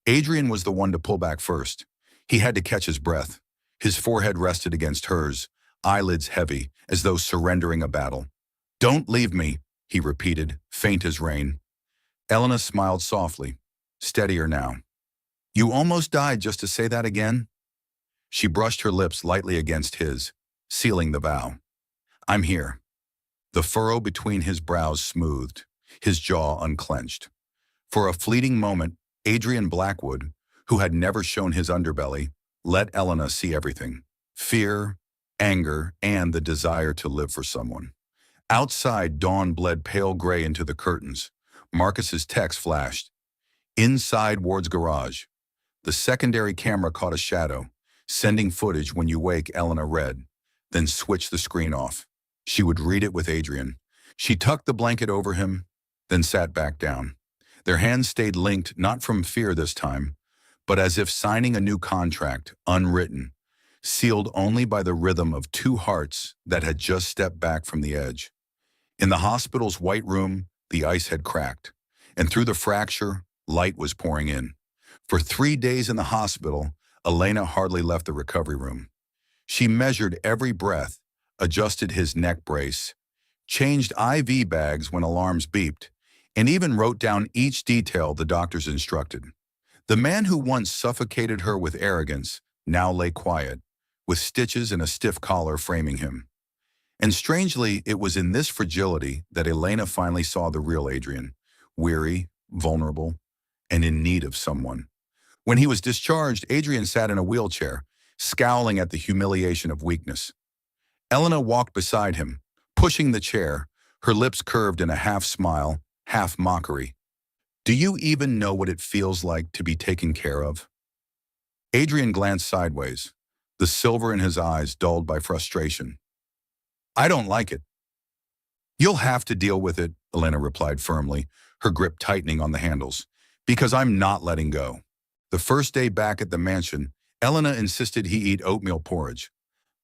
Adrian was the one to pull back first. He had to catch his breath. His forehead rested against hers, eyelids heavy, as though surrendering a battle. "Don't leave me," he repeated, faint as rain. Elena smiled softly, steadier now. "You almost died just to say that again?" She brushed her lips lightly against his, sealing the vow. "I'm here." The furrow between his brows smoothed, his jaw unclenched. For a fleeting moment, Adrian Blackwood, who had never shown his underbelly, let Elena see everything. Fear, anger, and the desire to live for someone. Outside, dawn bled pale gray into the curtains. Marcus's text flashed. "Inside Ward's garage." The secondary camera caught a shadow, sending footage when you wake, Elena read, then switched the screen off. She would read it with Adrian. She tucked the blanket over him, then sat back down. Their hands stayed linked, not from fear this time, but as if signing a new contract, unwritten. sealed only by the rhythm of two hearts that had just stepped back from the edge. In the hospital's white room, the ice had cracked, and through the fracture, light was pouring in. For 3 days in the hospital, Elena hardly left the recovery room. She measured every breath, adjusted his neck brace, changed IV bags when alarms beeped, and even wrote down each detail the doctors instructed. The man who once suffocated her with arrogance now lay quiet, with stitches and a stiff collar framing him. And strangely, it was in this fragility that Elena finally saw the real Adrian, weary, vulnerable, and in need of someone. When he was discharged, Adrian sat in a wheelchair, scowling at the humiliation of weakness. Elena walked beside him, pushing the chair, her lips curved in a half smile, half mockery. Do you even know what it feels like to be taken care of? Adrian glanced sideways, the silver in his eyes dulled by frustration. I don't like it. You'll have to deal with it, Elena replied firmly, her grip tightening on the handles, because I'm not letting go. The first day back at the mansion, Elena insisted he eat oatmeal porridge.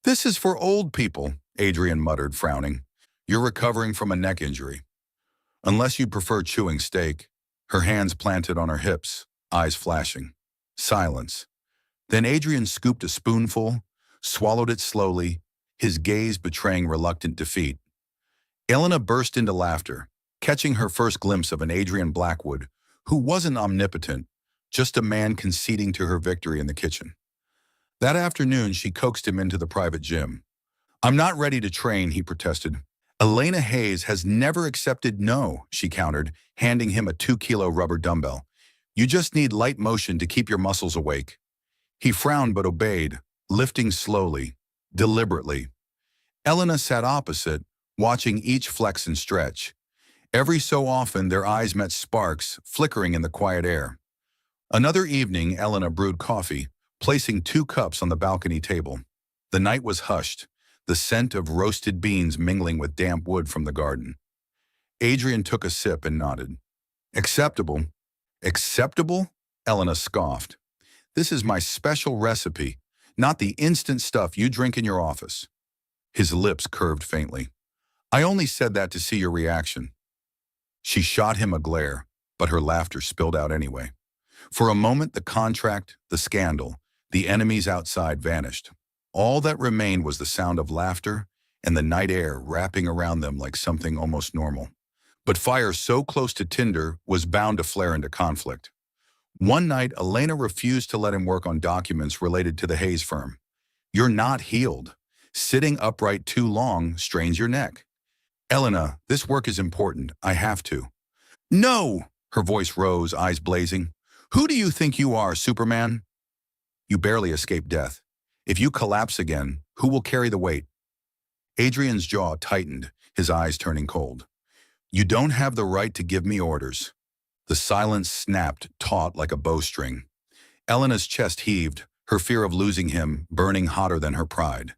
This is for old people, Adrian muttered, frowning. You're recovering from a neck injury. Unless you prefer chewing steak. Her hands planted on her hips, eyes flashing. Silence. Then Adrian scooped a spoonful, swallowed it slowly, his gaze betraying reluctant defeat. Elena burst into laughter, catching her first glimpse of an Adrian Blackwood, who wasn't omnipotent, just a man conceding to her victory in the kitchen. That afternoon, she coaxed him into the private gym. I'm not ready to train, he protested. Elena Hayes has never accepted no, she countered, handing him a 2-kilo rubber dumbbell. You just need light motion to keep your muscles awake. He frowned but obeyed, lifting slowly, deliberately. Elena sat opposite, watching each flex and stretch. Every so often, their eyes met sparks, flickering in the quiet air. Another evening, Elena brewed coffee, placing 2 cups on the balcony table. The night was hushed, the scent of roasted beans mingling with damp wood from the garden. Adrian took a sip and nodded. Acceptable. Acceptable? Elena scoffed. This is my special recipe, not the instant stuff you drink in your office. His lips curved faintly. I only said that to see your reaction. She shot him a glare, but her laughter spilled out anyway. For a moment, the contract, the scandal, the enemies outside vanished. All that remained was the sound of laughter and the night air wrapping around them like something almost normal. But fire so close to tinder was bound to flare into conflict. One night, Elena refused to let him work on documents related to the Hayes firm. You're not healed. Sitting upright too long strains your neck. Elena, this work is important. I have to. No! Her voice rose, eyes blazing. Who do you think you are, Superman? You barely escaped death. If you collapse again, who will carry the weight? Adrian's jaw tightened, his eyes turning cold. You don't have the right to give me orders. The silence snapped, taut like a bowstring. Elena's chest heaved, her fear of losing him burning hotter than her pride.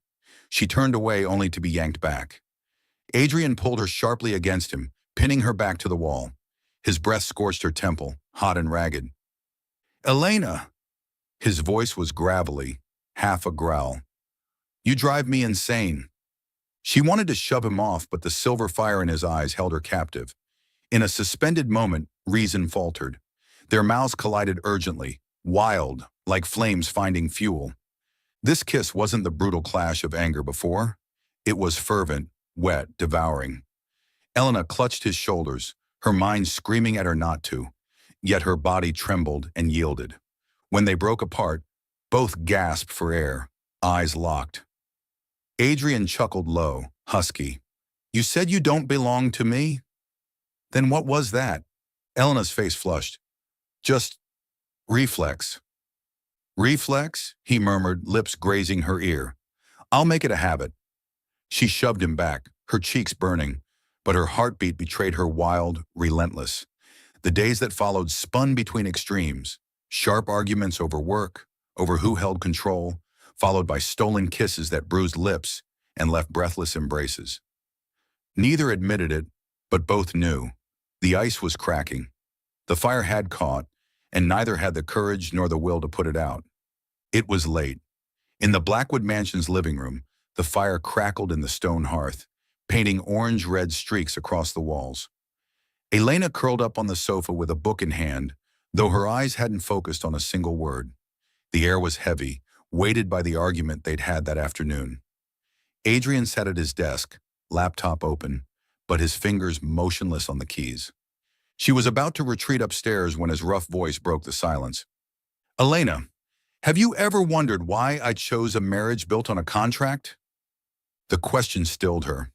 She turned away only to be yanked back. Adrian pulled her sharply against him, pinning her back to the wall. His breath scorched her temple, hot and ragged. Elena! His voice was gravelly, half a growl. You drive me insane. She wanted to shove him off, but the silver fire in his eyes held her captive. In a suspended moment, reason faltered. Their mouths collided urgently, wild, like flames finding fuel. This kiss wasn't the brutal clash of anger before. It was fervent, wet, devouring. Elena clutched his shoulders, her mind screaming at her not to, yet her body trembled and yielded. When they broke apart, both gasped for air, eyes locked. Adrian chuckled low, husky. You said you don't belong to me? Then what was that? Elena's face flushed. Just reflex. Reflex? He murmured, lips grazing her ear. I'll make it a habit. She shoved him back, her cheeks burning, but her heartbeat betrayed her wild, relentless. The days that followed spun between extremes, sharp arguments over work, over who held control, followed by stolen kisses that bruised lips and left breathless embraces. Neither admitted it, but both knew. The ice was cracking. The fire had caught, and neither had the courage nor the will to put it out. It was late. In the Blackwood Mansion's living room, the fire crackled in the stone hearth, painting orange-red streaks across the walls. Elena curled up on the sofa with a book in hand, though her eyes hadn't focused on a single word. The air was heavy, weighted by the argument they'd had that afternoon. Adrian sat at his desk, laptop open, but his fingers motionless on the keys. She was about to retreat upstairs when his rough voice broke the silence. "Elena, have you ever wondered why I chose a marriage built on a contract?" The question stilled her.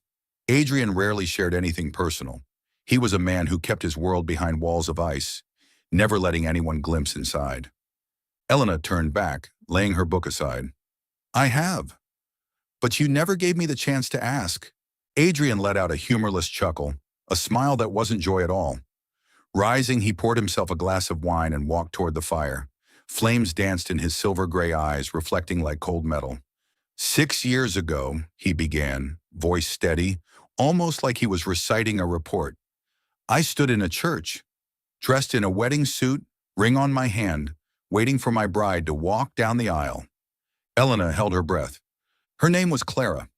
Adrian rarely shared anything personal. He was a man who kept his world behind walls of ice, never letting anyone glimpse inside. Elena turned back, laying her book aside. "I have. But you never gave me the chance to ask." Adrian let out a humorless chuckle, a smile that wasn't joy at all. Rising, he poured himself a glass of wine and walked toward the fire. Flames danced in his silver-gray eyes, reflecting like cold metal. "6 years ago," he began, voice steady, almost like he was reciting a report, "I stood in a church, dressed in a wedding suit, ring on my hand, waiting for my bride to walk down the aisle." Elena held her breath. Her name was Clara.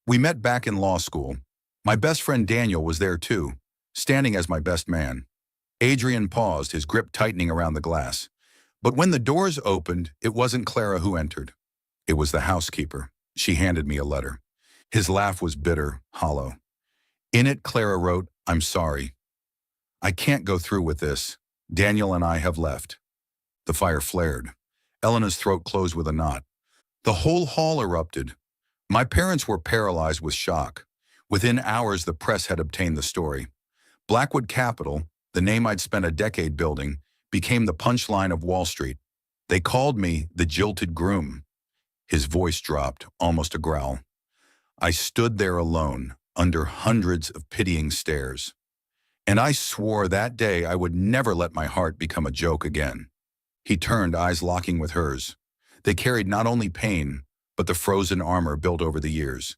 "We met back in law school. My best friend Daniel was there too, standing as my best man." Adrian paused, his grip tightening around the glass. But when the doors opened, it wasn't Clara who entered. It was the housekeeper. She handed me a letter. His laugh was bitter, hollow. In it, Clara wrote, "I'm sorry. I can't go through with this. Daniel and I have left." The fire flared. Elena's throat closed with a knot. The whole hall erupted. My parents were paralyzed with shock. Within hours, the press had obtained the story. Blackwood Capital, the name I'd spent a decade building, became the punchline of Wall Street. They called me the jilted groom. His voice dropped, almost a growl. I stood there alone, under hundreds of pitying stares. And I swore that day I would never let my heart become a joke again. He turned, eyes locking with hers. They carried not only pain, but the frozen armor built over the years.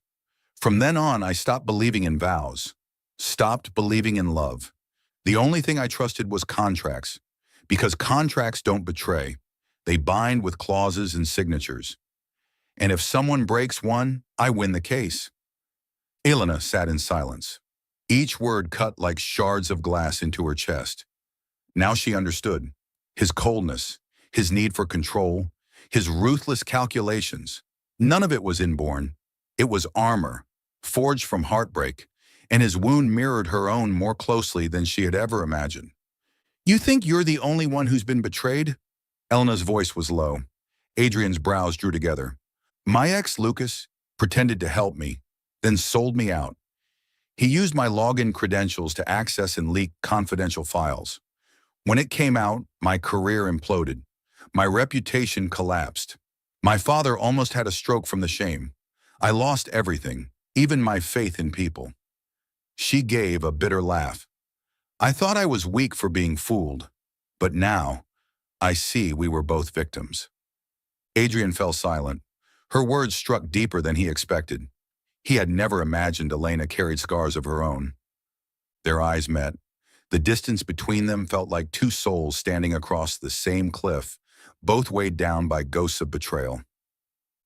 From then on, I stopped believing in vows, stopped believing in love. The only thing I trusted was contracts, because contracts don't betray. They bind with clauses and signatures. And if someone breaks one, I win the case. Elena sat in silence. Each word cut like shards of glass into her chest. Now she understood. His coldness, his need for control, his ruthless calculations. None of it was inborn. It was armor, forged from heartbreak, and his wound mirrored her own more closely than she had ever imagined. "You think you're the only one who's been betrayed?" Elena's voice was low. Adrian's brows drew together. "My ex, Lucas, pretended to help me, then sold me out. He used my login credentials to access and leak confidential files. When it came out, my career imploded. My reputation collapsed. My father almost had a stroke from the shame. I lost everything, even my faith in people." She gave a bitter laugh. "I thought I was weak for being fooled, but now I see we were both victims." Adrian fell silent. Her words struck deeper than he expected. He had never imagined Elena carried scars of her own. Their eyes met. The distance between them felt like two souls standing across the same cliff, both weighed down by ghosts of betrayal.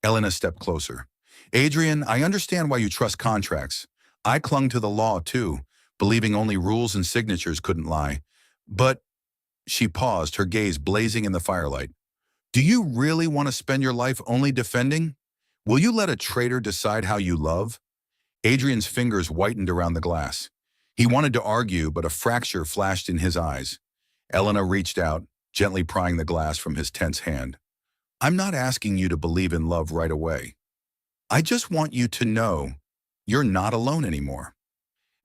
Elena stepped closer. "Adrian, I understand why you trust contracts. I clung to the law too, believing only rules and signatures couldn't lie. But," she paused, her gaze blazing in the firelight, "do you really want to spend your life only defending? Will you let a traitor decide how you love?" Adrian's fingers whitened around the glass. He wanted to argue, but a fracture flashed in his eyes. Elena reached out, gently prying the glass from his tense hand. "I'm not asking you to believe in love right away. I just want you to know you're not alone anymore."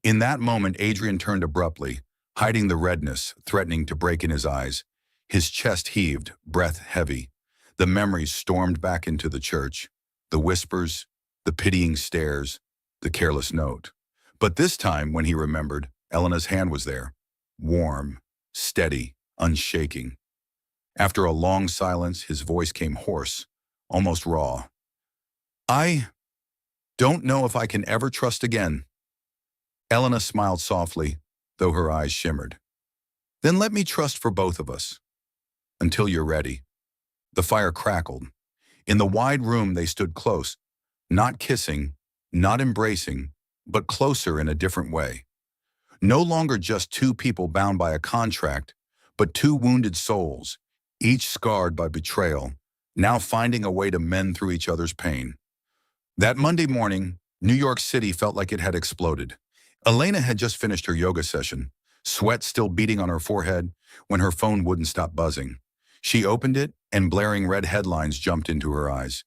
In that moment, Adrian turned abruptly, hiding the redness, threatening to break in his eyes. His chest heaved, breath heavy. The memories stormed back into the church. The whispers, the pitying stares, the careless note. But this time, when he remembered, Elena's hand was there, warm, steady, unshaking. After a long silence, his voice came hoarse, almost raw. "I don't know if I can ever trust again." Elena smiled softly, though her eyes shimmered. "Then let me trust for both of us. Until you're ready." The fire crackled. In the wide room, they stood close, not kissing, not embracing, but closer in a different way. No longer just two people bound by a contract, but two wounded souls, each scarred by betrayal, now finding a way to mend through each other's pain. That Monday morning, New York City felt like it had exploded. Elena had just finished her yoga session, sweat still beating on her forehead, when her phone wouldn't stop buzzing. She opened it, and blaring red headlines jumped into her eyes.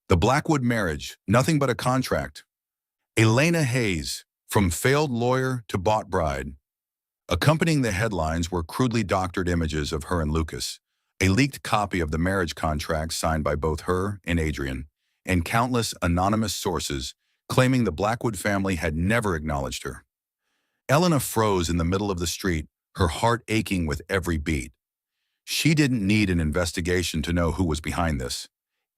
The Blackwood marriage, nothing but a contract. Elena Hayes, from failed lawyer to bought bride. Accompanying the headlines were crudely doctored images of her and Lucas, a leaked copy of the marriage contract signed by both her and Adrian, and countless anonymous sources claiming the Blackwood family had never acknowledged her. Elena froze in the middle of the street, her heart aching with every beat. She didn't need an investigation to know who was behind this.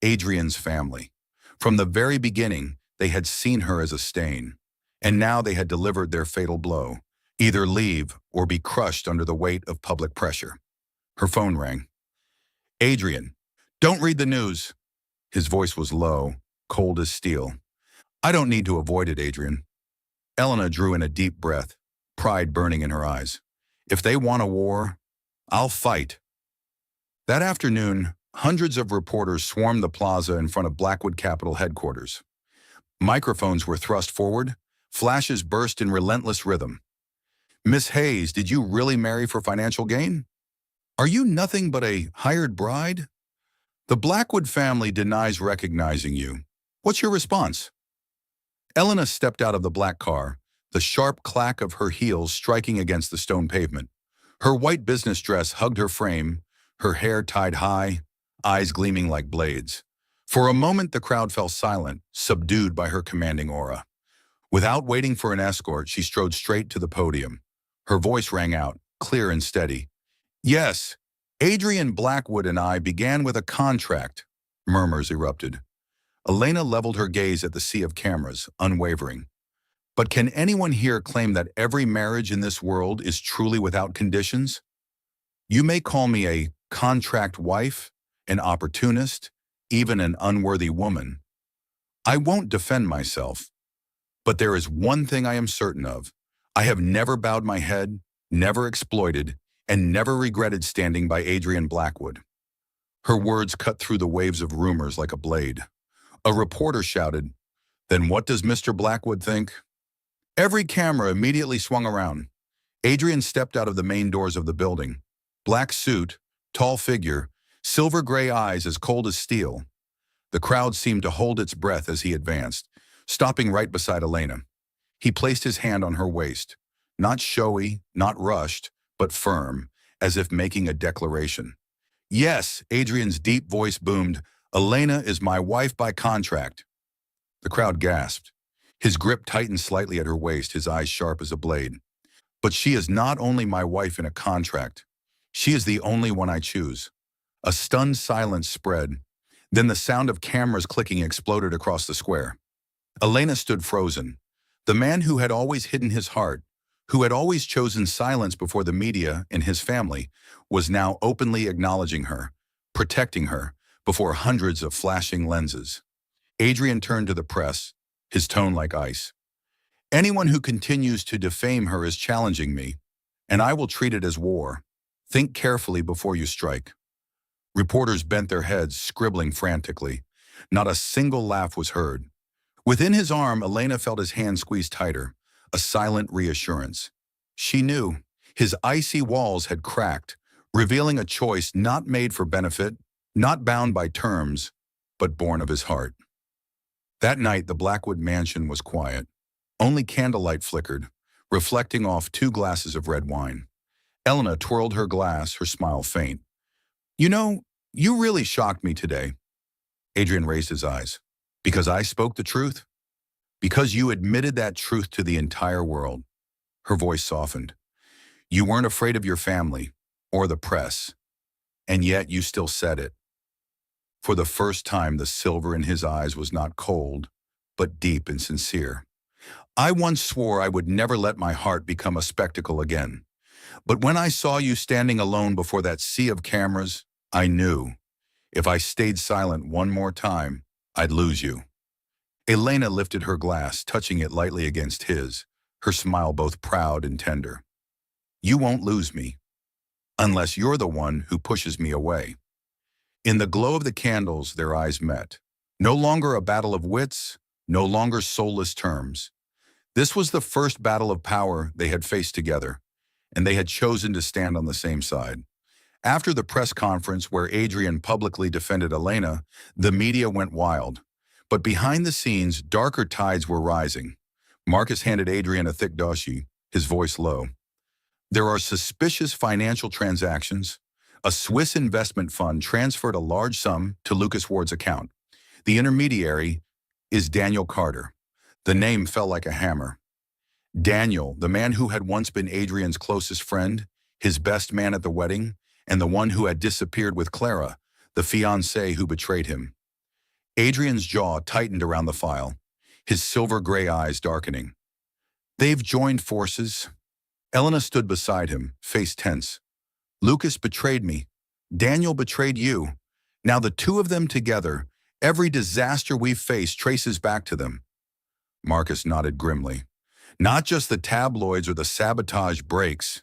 Adrian's family. From the very beginning, they had seen her as a stain, and now they had delivered their fatal blow. Either leave or be crushed under the weight of public pressure. Her phone rang. Adrian, don't read the news. His voice was low, cold as steel. I don't need to avoid it, Adrian. Elena drew in a deep breath, pride burning in her eyes. If they want a war, I'll fight. That afternoon, hundreds of reporters swarmed the plaza in front of Blackwood Capital headquarters. Microphones were thrust forward, flashes burst in relentless rhythm. Miss Hayes, did you really marry for financial gain? Are you nothing but a hired bride? The Blackwood family denies recognizing you. What's your response? Elena stepped out of the black car, the sharp clack of her heels striking against the stone pavement. Her white business dress hugged her frame, her hair tied high, eyes gleaming like blades. For a moment, the crowd fell silent, subdued by her commanding aura. Without waiting for an escort, she strode straight to the podium. Her voice rang out, clear and steady. Yes, Adrian Blackwood and I began with a contract. Murmurs erupted. Elena leveled her gaze at the sea of cameras, unwavering. But can anyone here claim that every marriage in this world is truly without conditions? You may call me a contract wife, an opportunist, even an unworthy woman. I won't defend myself. But there is one thing I am certain of. I have never bowed my head, never exploited, and never regretted standing by Adrian Blackwood. Her words cut through the waves of rumors like a blade. A reporter shouted, "Then what does Mr. Blackwood think?" Every camera immediately swung around. Adrian stepped out of the main doors of the building. Black suit, tall figure, silver-gray eyes as cold as steel. The crowd seemed to hold its breath as he advanced, stopping right beside Elena. He placed his hand on her waist, not showy, not rushed, but firm, as if making a declaration. Yes, Adrian's deep voice boomed, Elena is my wife by contract. The crowd gasped. His grip tightened slightly at her waist, his eyes sharp as a blade. But she is not only my wife in a contract. She is the only one I choose. A stunned silence spread. Then the sound of cameras clicking exploded across the square. Elena stood frozen. The man who had always hidden his heart, who had always chosen silence before the media and his family, was now openly acknowledging her, protecting her, before hundreds of flashing lenses. Adrian turned to the press, his tone like ice. Anyone who continues to defame her is challenging me, and I will treat it as war. Think carefully before you strike. Reporters bent their heads, scribbling frantically. Not a single laugh was heard. Within his arm, Elena felt his hand squeeze tighter, a silent reassurance. She knew his icy walls had cracked, revealing a choice not made for benefit, not bound by terms, but born of his heart. That night, the Blackwood mansion was quiet. Only candlelight flickered, reflecting off 2 glasses of red wine. Elena twirled her glass, her smile faint. You know, you really shocked me today. Adrian raised his eyes. Because I spoke the truth? Because you admitted that truth to the entire world. Her voice softened. You weren't afraid of your family or the press, and yet you still said it. For the first time, the silver in his eyes was not cold, but deep and sincere. I once swore I would never let my heart become a spectacle again. But when I saw you standing alone before that sea of cameras, I knew. If I stayed silent one more time, I'd lose you. Elena lifted her glass, touching it lightly against his, her smile both proud and tender. You won't lose me, unless you're the one who pushes me away. In the glow of the candles, their eyes met. No longer a battle of wits, no longer soulless terms. This was the first battle of power they had faced together, and they had chosen to stand on the same side. After the press conference where Adrian publicly defended Elena, the media went wild. But behind the scenes, darker tides were rising. Marcus handed Adrian a thick dossier, his voice low. There are suspicious financial transactions. A Swiss investment fund transferred a large sum to Lucas Ward's account. The intermediary is Daniel Carter. The name fell like a hammer. Daniel, the man who had once been Adrian's closest friend, his best man at the wedding, and the one who had disappeared with Clara, the fiancée who betrayed him. Adrian's jaw tightened around the file, his silver-gray eyes darkening. They've joined forces. Elena stood beside him, face tense. Lucas betrayed me. Daniel betrayed you. Now the two of them together, every disaster we've faced traces back to them. Marcus nodded grimly. Not just the tabloids or the sabotage breaks.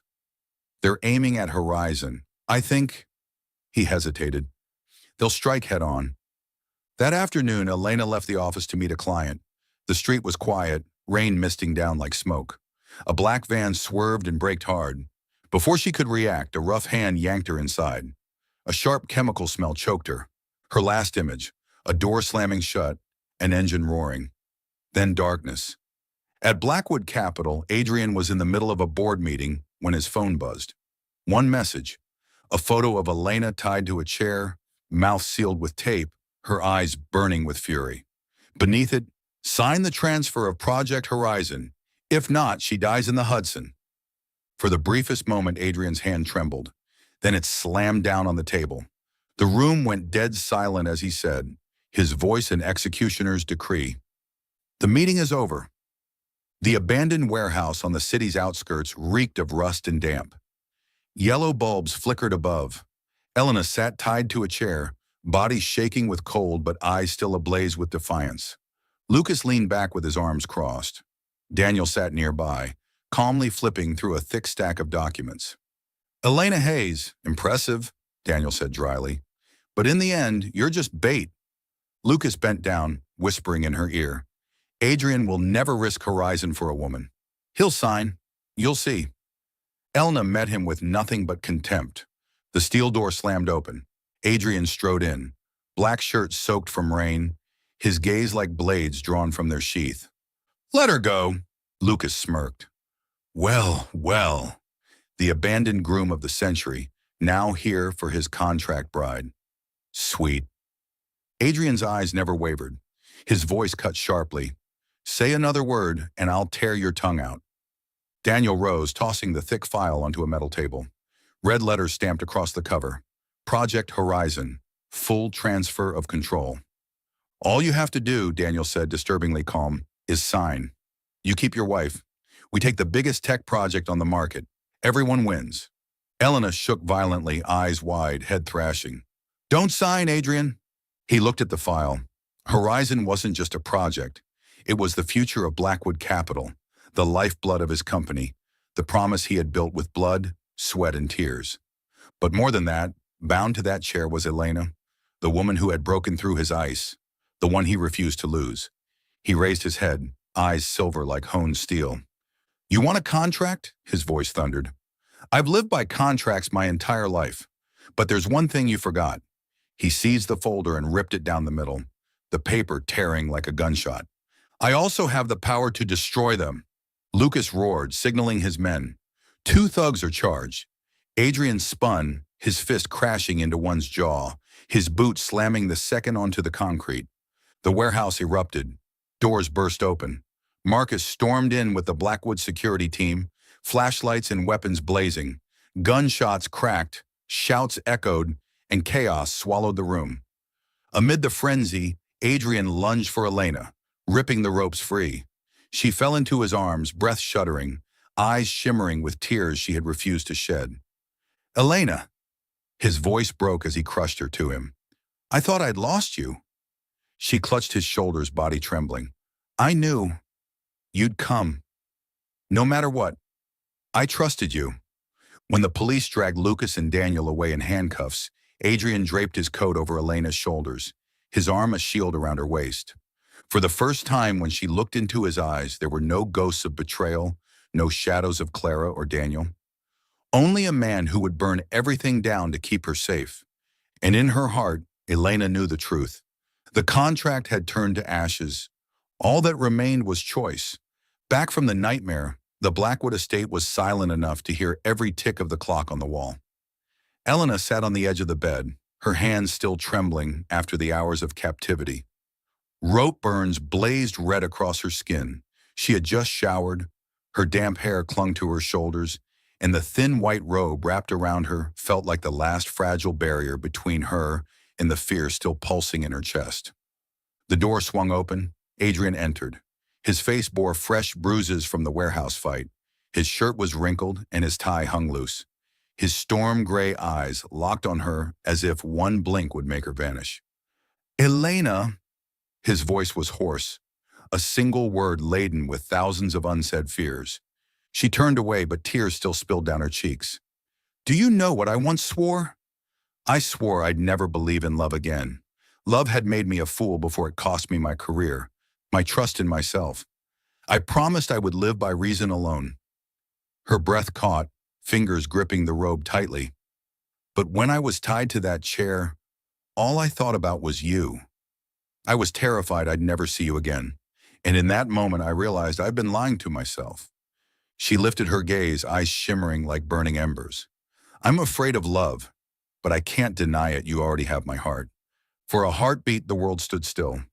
They're aiming at Horizon. I think, he hesitated, they'll strike head on. That afternoon, Elena left the office to meet a client. The street was quiet, rain misting down like smoke. A black van swerved and braked hard. Before she could react, a rough hand yanked her inside. A sharp chemical smell choked her. Her last image, a door slamming shut, an engine roaring. Then darkness. At Blackwood Capital, Adrian was in the middle of a board meeting when his phone buzzed. One message, a photo of Elena tied to a chair, mouth sealed with tape, her eyes burning with fury. Beneath it, sign the transfer of Project Horizon. If not, she dies in the Hudson. For the briefest moment, Adrian's hand trembled. Then it slammed down on the table. The room went dead silent as he said, his voice an executioner's decree. The meeting is over. The abandoned warehouse on the city's outskirts reeked of rust and damp. Yellow bulbs flickered above. Elena sat tied to a chair, body shaking with cold but eyes still ablaze with defiance. Lucas leaned back with his arms crossed. Daniel sat nearby, calmly flipping through a thick stack of documents. Elena Hayes, impressive, Daniel said dryly. But in the end, you're just bait. Lucas bent down, whispering in her ear. Adrian will never risk Horizon for a woman. He'll sign. You'll see. Elena met him with nothing but contempt. The steel door slammed open. Adrian strode in, black shirt soaked from rain, his gaze like blades drawn from their sheath. Let her go, Lucas smirked. Well, well, the abandoned groom of the century, now here for his contract bride. Sweet. Adrian's eyes never wavered. His voice cut sharply. Say another word, and I'll tear your tongue out. Daniel rose, tossing the thick file onto a metal table. Red letters stamped across the cover. Project Horizon, full transfer of control. All you have to do, Daniel said, disturbingly calm, is sign. You keep your wife. We take the biggest tech project on the market. Everyone wins. Elena shook violently, eyes wide, head thrashing. Don't sign, Adrian. He looked at the file. Horizon wasn't just a project. It was the future of Blackwood Capital, the lifeblood of his company, the promise he had built with blood, sweat, and tears. But more than that, bound to that chair was Elena, the woman who had broken through his ice, the one he refused to lose. He raised his head, eyes silver like honed steel. You want a contract? His voice thundered. I've lived by contracts my entire life. But there's one thing you forgot. He seized the folder and ripped it down the middle, the paper tearing like a gunshot. I also have the power to destroy them. Lucas roared, signaling his men. 2 thugs are charged. Adrian spun, his fist crashing into one's jaw, his boot slamming the second onto the concrete. The warehouse erupted. Doors burst open. Marcus stormed in with the Blackwood security team, flashlights and weapons blazing. Gunshots cracked, shouts echoed, and chaos swallowed the room. Amid the frenzy, Adrian lunged for Elena, ripping the ropes free. She fell into his arms, breath shuddering, eyes shimmering with tears she had refused to shed. Elena! His voice broke as he crushed her to him. I thought I'd lost you. She clutched his shoulders, body trembling. I knew you'd come. No matter what, I trusted you. When the police dragged Lucas and Daniel away in handcuffs, Adrian draped his coat over Elena's shoulders, his arm a shield around her waist. For the first time, when she looked into his eyes, there were no ghosts of betrayal, no shadows of Clara or Daniel. Only a man who would burn everything down to keep her safe. And in her heart, Elena knew the truth. The contract had turned to ashes. All that remained was choice. Back from the nightmare, the Blackwood estate was silent enough to hear every tick of the clock on the wall. Elena sat on the edge of the bed, her hands still trembling after the hours of captivity. Rope burns blazed red across her skin. She had just showered, her damp hair clung to her shoulders, and the thin white robe wrapped around her felt like the last fragile barrier between her and the fear still pulsing in her chest. The door swung open. Adrian entered. His face bore fresh bruises from the warehouse fight. His shirt was wrinkled and his tie hung loose. His storm-gray eyes locked on her as if one blink would make her vanish. Elena! His voice was hoarse, a single word laden with thousands of unsaid fears. She turned away, but tears still spilled down her cheeks. Do you know what I once swore? I swore I'd never believe in love again. Love had made me a fool before it cost me my career, my trust in myself. I promised I would live by reason alone. Her breath caught, fingers gripping the robe tightly. But when I was tied to that chair, all I thought about was you. I was terrified I'd never see you again. And in that moment, I realized I'd been lying to myself. She lifted her gaze, eyes shimmering like burning embers. I'm afraid of love, but I can't deny it. You already have my heart. For a heartbeat, the world stood still.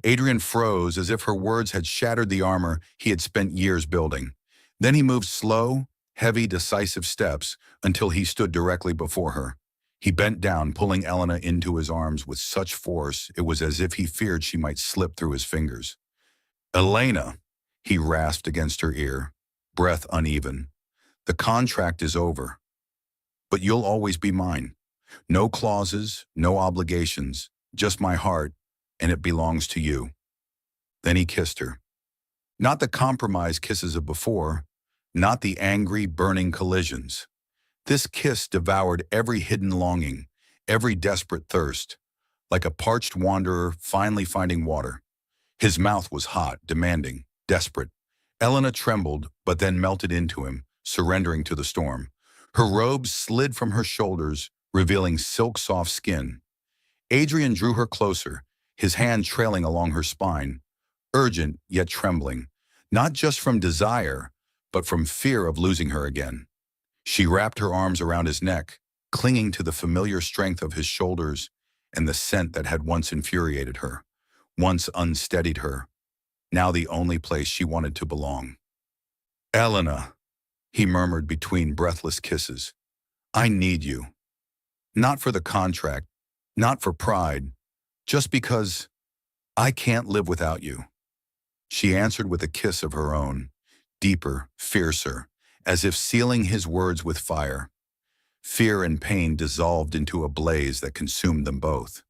Adrian froze as if her words had shattered the armor he had spent years building. Then he moved slow, heavy, decisive steps until he stood directly before her. He bent down, pulling Elena into his arms with such force it was as if he feared she might slip through his fingers. Elena, he rasped against her ear, breath uneven. The contract is over, but you'll always be mine. No clauses, no obligations, just my heart, and it belongs to you. Then he kissed her. Not the compromise kisses of before, not the angry, burning collisions. This kiss devoured every hidden longing, every desperate thirst, like a parched wanderer finally finding water. His mouth was hot, demanding, desperate. Elena trembled, but then melted into him, surrendering to the storm. Her robe slid from her shoulders, revealing silk-soft skin. Adrian drew her closer, his hand trailing along her spine, urgent yet trembling, not just from desire, but from fear of losing her again. She wrapped her arms around his neck, clinging to the familiar strength of his shoulders and the scent that had once infuriated her, once unsteadied her, now the only place she wanted to belong. Elena, he murmured between breathless kisses, I need you. Not for the contract, not for pride, just because I can't live without you. She answered with a kiss of her own, deeper, fiercer, as if sealing his words with fire. Fear and pain dissolved into a blaze that consumed them both.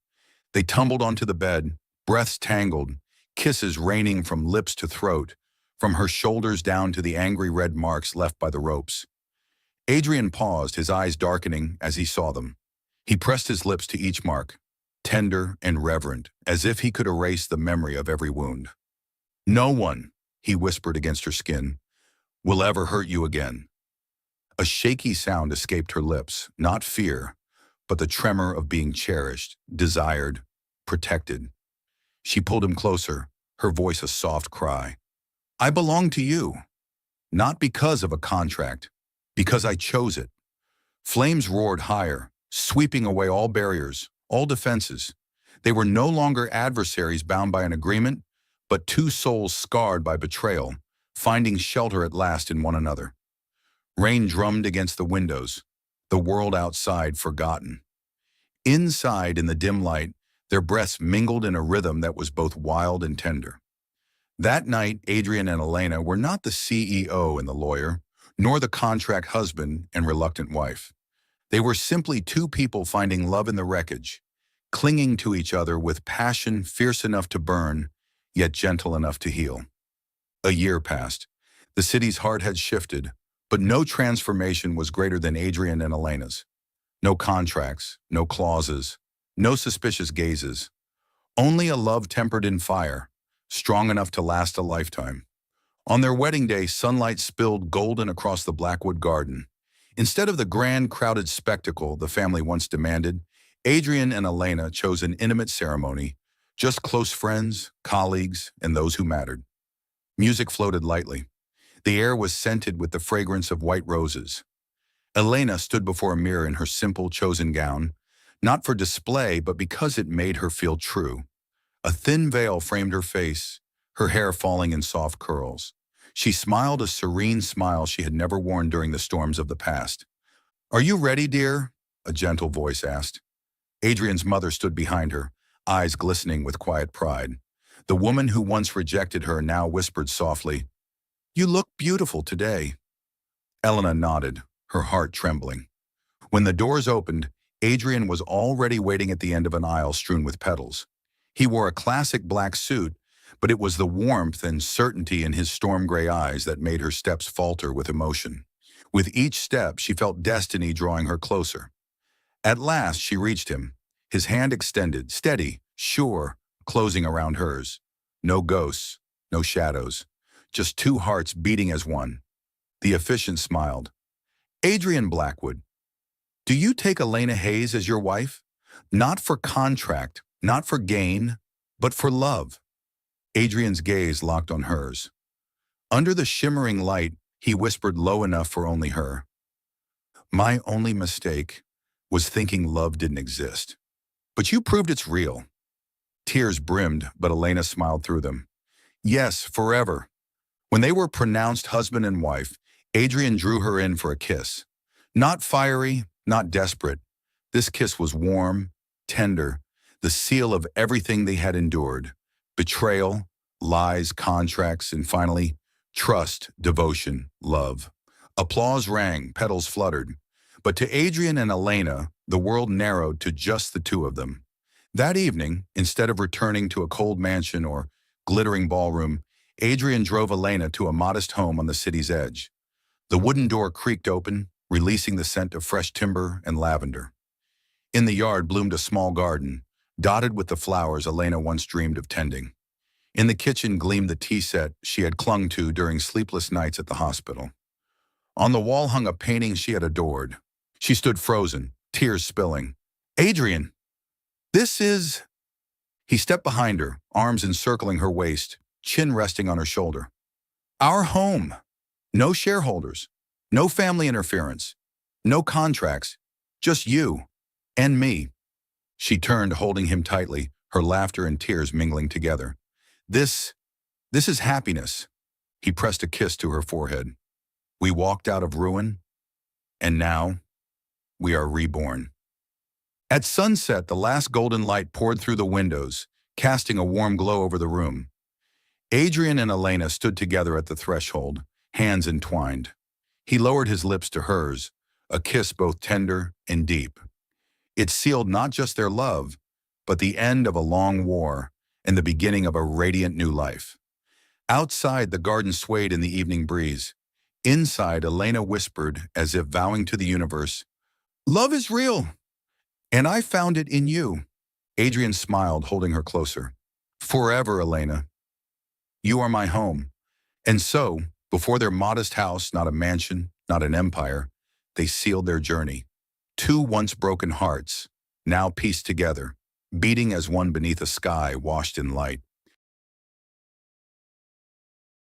They tumbled onto the bed, breaths tangled, kisses raining from lips to throat, from her shoulders down to the angry red marks left by the ropes. Adrian paused, his eyes darkening as he saw them. He pressed his lips to each mark, tender and reverent, as if he could erase the memory of every wound. No one, he whispered against her skin, will ever hurt you again. A shaky sound escaped her lips, not fear, but the tremor of being cherished, desired, protected. She pulled him closer, her voice a soft cry. I belong to you, not because of a contract, because I chose it. Flames roared higher, sweeping away all barriers, all defenses. They were no longer adversaries bound by an agreement, but two souls scarred by betrayal, finding shelter at last in one another. Rain drummed against the windows, the world outside forgotten. Inside, in the dim light, their breaths mingled in a rhythm that was both wild and tender. That night, Adrian and Elena were not the CEO and the lawyer, nor the contract husband and reluctant wife. They were simply two people finding love in the wreckage, clinging to each other with passion fierce enough to burn, yet gentle enough to heal. A year passed. The city's heart had shifted, but no transformation was greater than Adrian and Elena's. No contracts, no clauses, no suspicious gazes. Only a love tempered in fire, strong enough to last a lifetime. On their wedding day, sunlight spilled golden across the Blackwood garden. Instead of the grand, crowded spectacle the family once demanded, Adrian and Elena chose an intimate ceremony, just close friends, colleagues, and those who mattered. Music floated lightly. The air was scented with the fragrance of white roses. Elena stood before a mirror in her simple, chosen gown, not for display, but because it made her feel true. A thin veil framed her face, her hair falling in soft curls. She smiled a serene smile she had never worn during the storms of the past. "Are you ready, dear?" a gentle voice asked. Adrian's mother stood behind her, eyes glistening with quiet pride. The woman who once rejected her now whispered softly, "You look beautiful today." Elena nodded, her heart trembling. When the doors opened, Adrian was already waiting at the end of an aisle strewn with petals. He wore a classic black suit, but it was the warmth and certainty in his storm-gray eyes that made her steps falter with emotion. With each step, she felt destiny drawing her closer. At last, she reached him, his hand extended, steady, sure, closing around hers. No ghosts, no shadows, just two hearts beating as one. The officiant smiled. "Adrian Blackwood, do you take Elena Hayes as your wife? Not for contract, not for gain, but for love." Adrian's gaze locked on hers. Under the shimmering light, he whispered low enough for only her. "My only mistake was thinking love didn't exist. But you proved it's real." Tears brimmed, but Elena smiled through them. "Yes, forever." When they were pronounced husband and wife, Adrian drew her in for a kiss. Not fiery, not desperate. This kiss was warm, tender, the seal of everything they had endured. Betrayal, lies, contracts, and finally, trust, devotion, love. Applause rang, petals fluttered. But to Adrian and Elena, the world narrowed to just the two of them. That evening, instead of returning to a cold mansion or glittering ballroom, Adrian drove Elena to a modest home on the city's edge. The wooden door creaked open, releasing the scent of fresh timber and lavender. In the yard bloomed a small garden, dotted with the flowers Elena once dreamed of tending. In the kitchen gleamed the tea set she had clung to during sleepless nights at the hospital. On the wall hung a painting she had adored. She stood frozen, tears spilling. "Adrian, this is—" He stepped behind her, arms encircling her waist, chin resting on her shoulder. "Our home. No shareholders, no family interference, no contracts, just you and me." She turned, holding him tightly, her laughter and tears mingling together. This is happiness." He pressed a kiss to her forehead. "We walked out of ruin, and now we are reborn." At sunset, the last golden light poured through the windows, casting a warm glow over the room. Adrian and Elena stood together at the threshold, hands entwined. He lowered his lips to hers, a kiss both tender and deep. It sealed not just their love, but the end of a long war and the beginning of a radiant new life. Outside, the garden swayed in the evening breeze. Inside, Elena whispered, as if vowing to the universe, "Love is real, and I found it in you." Adrian smiled, holding her closer. "Forever, Elena. You are my home." And so, before their modest house, not a mansion, not an empire, they sealed their journey. Two once broken hearts, now pieced together, beating as one beneath a sky washed in light.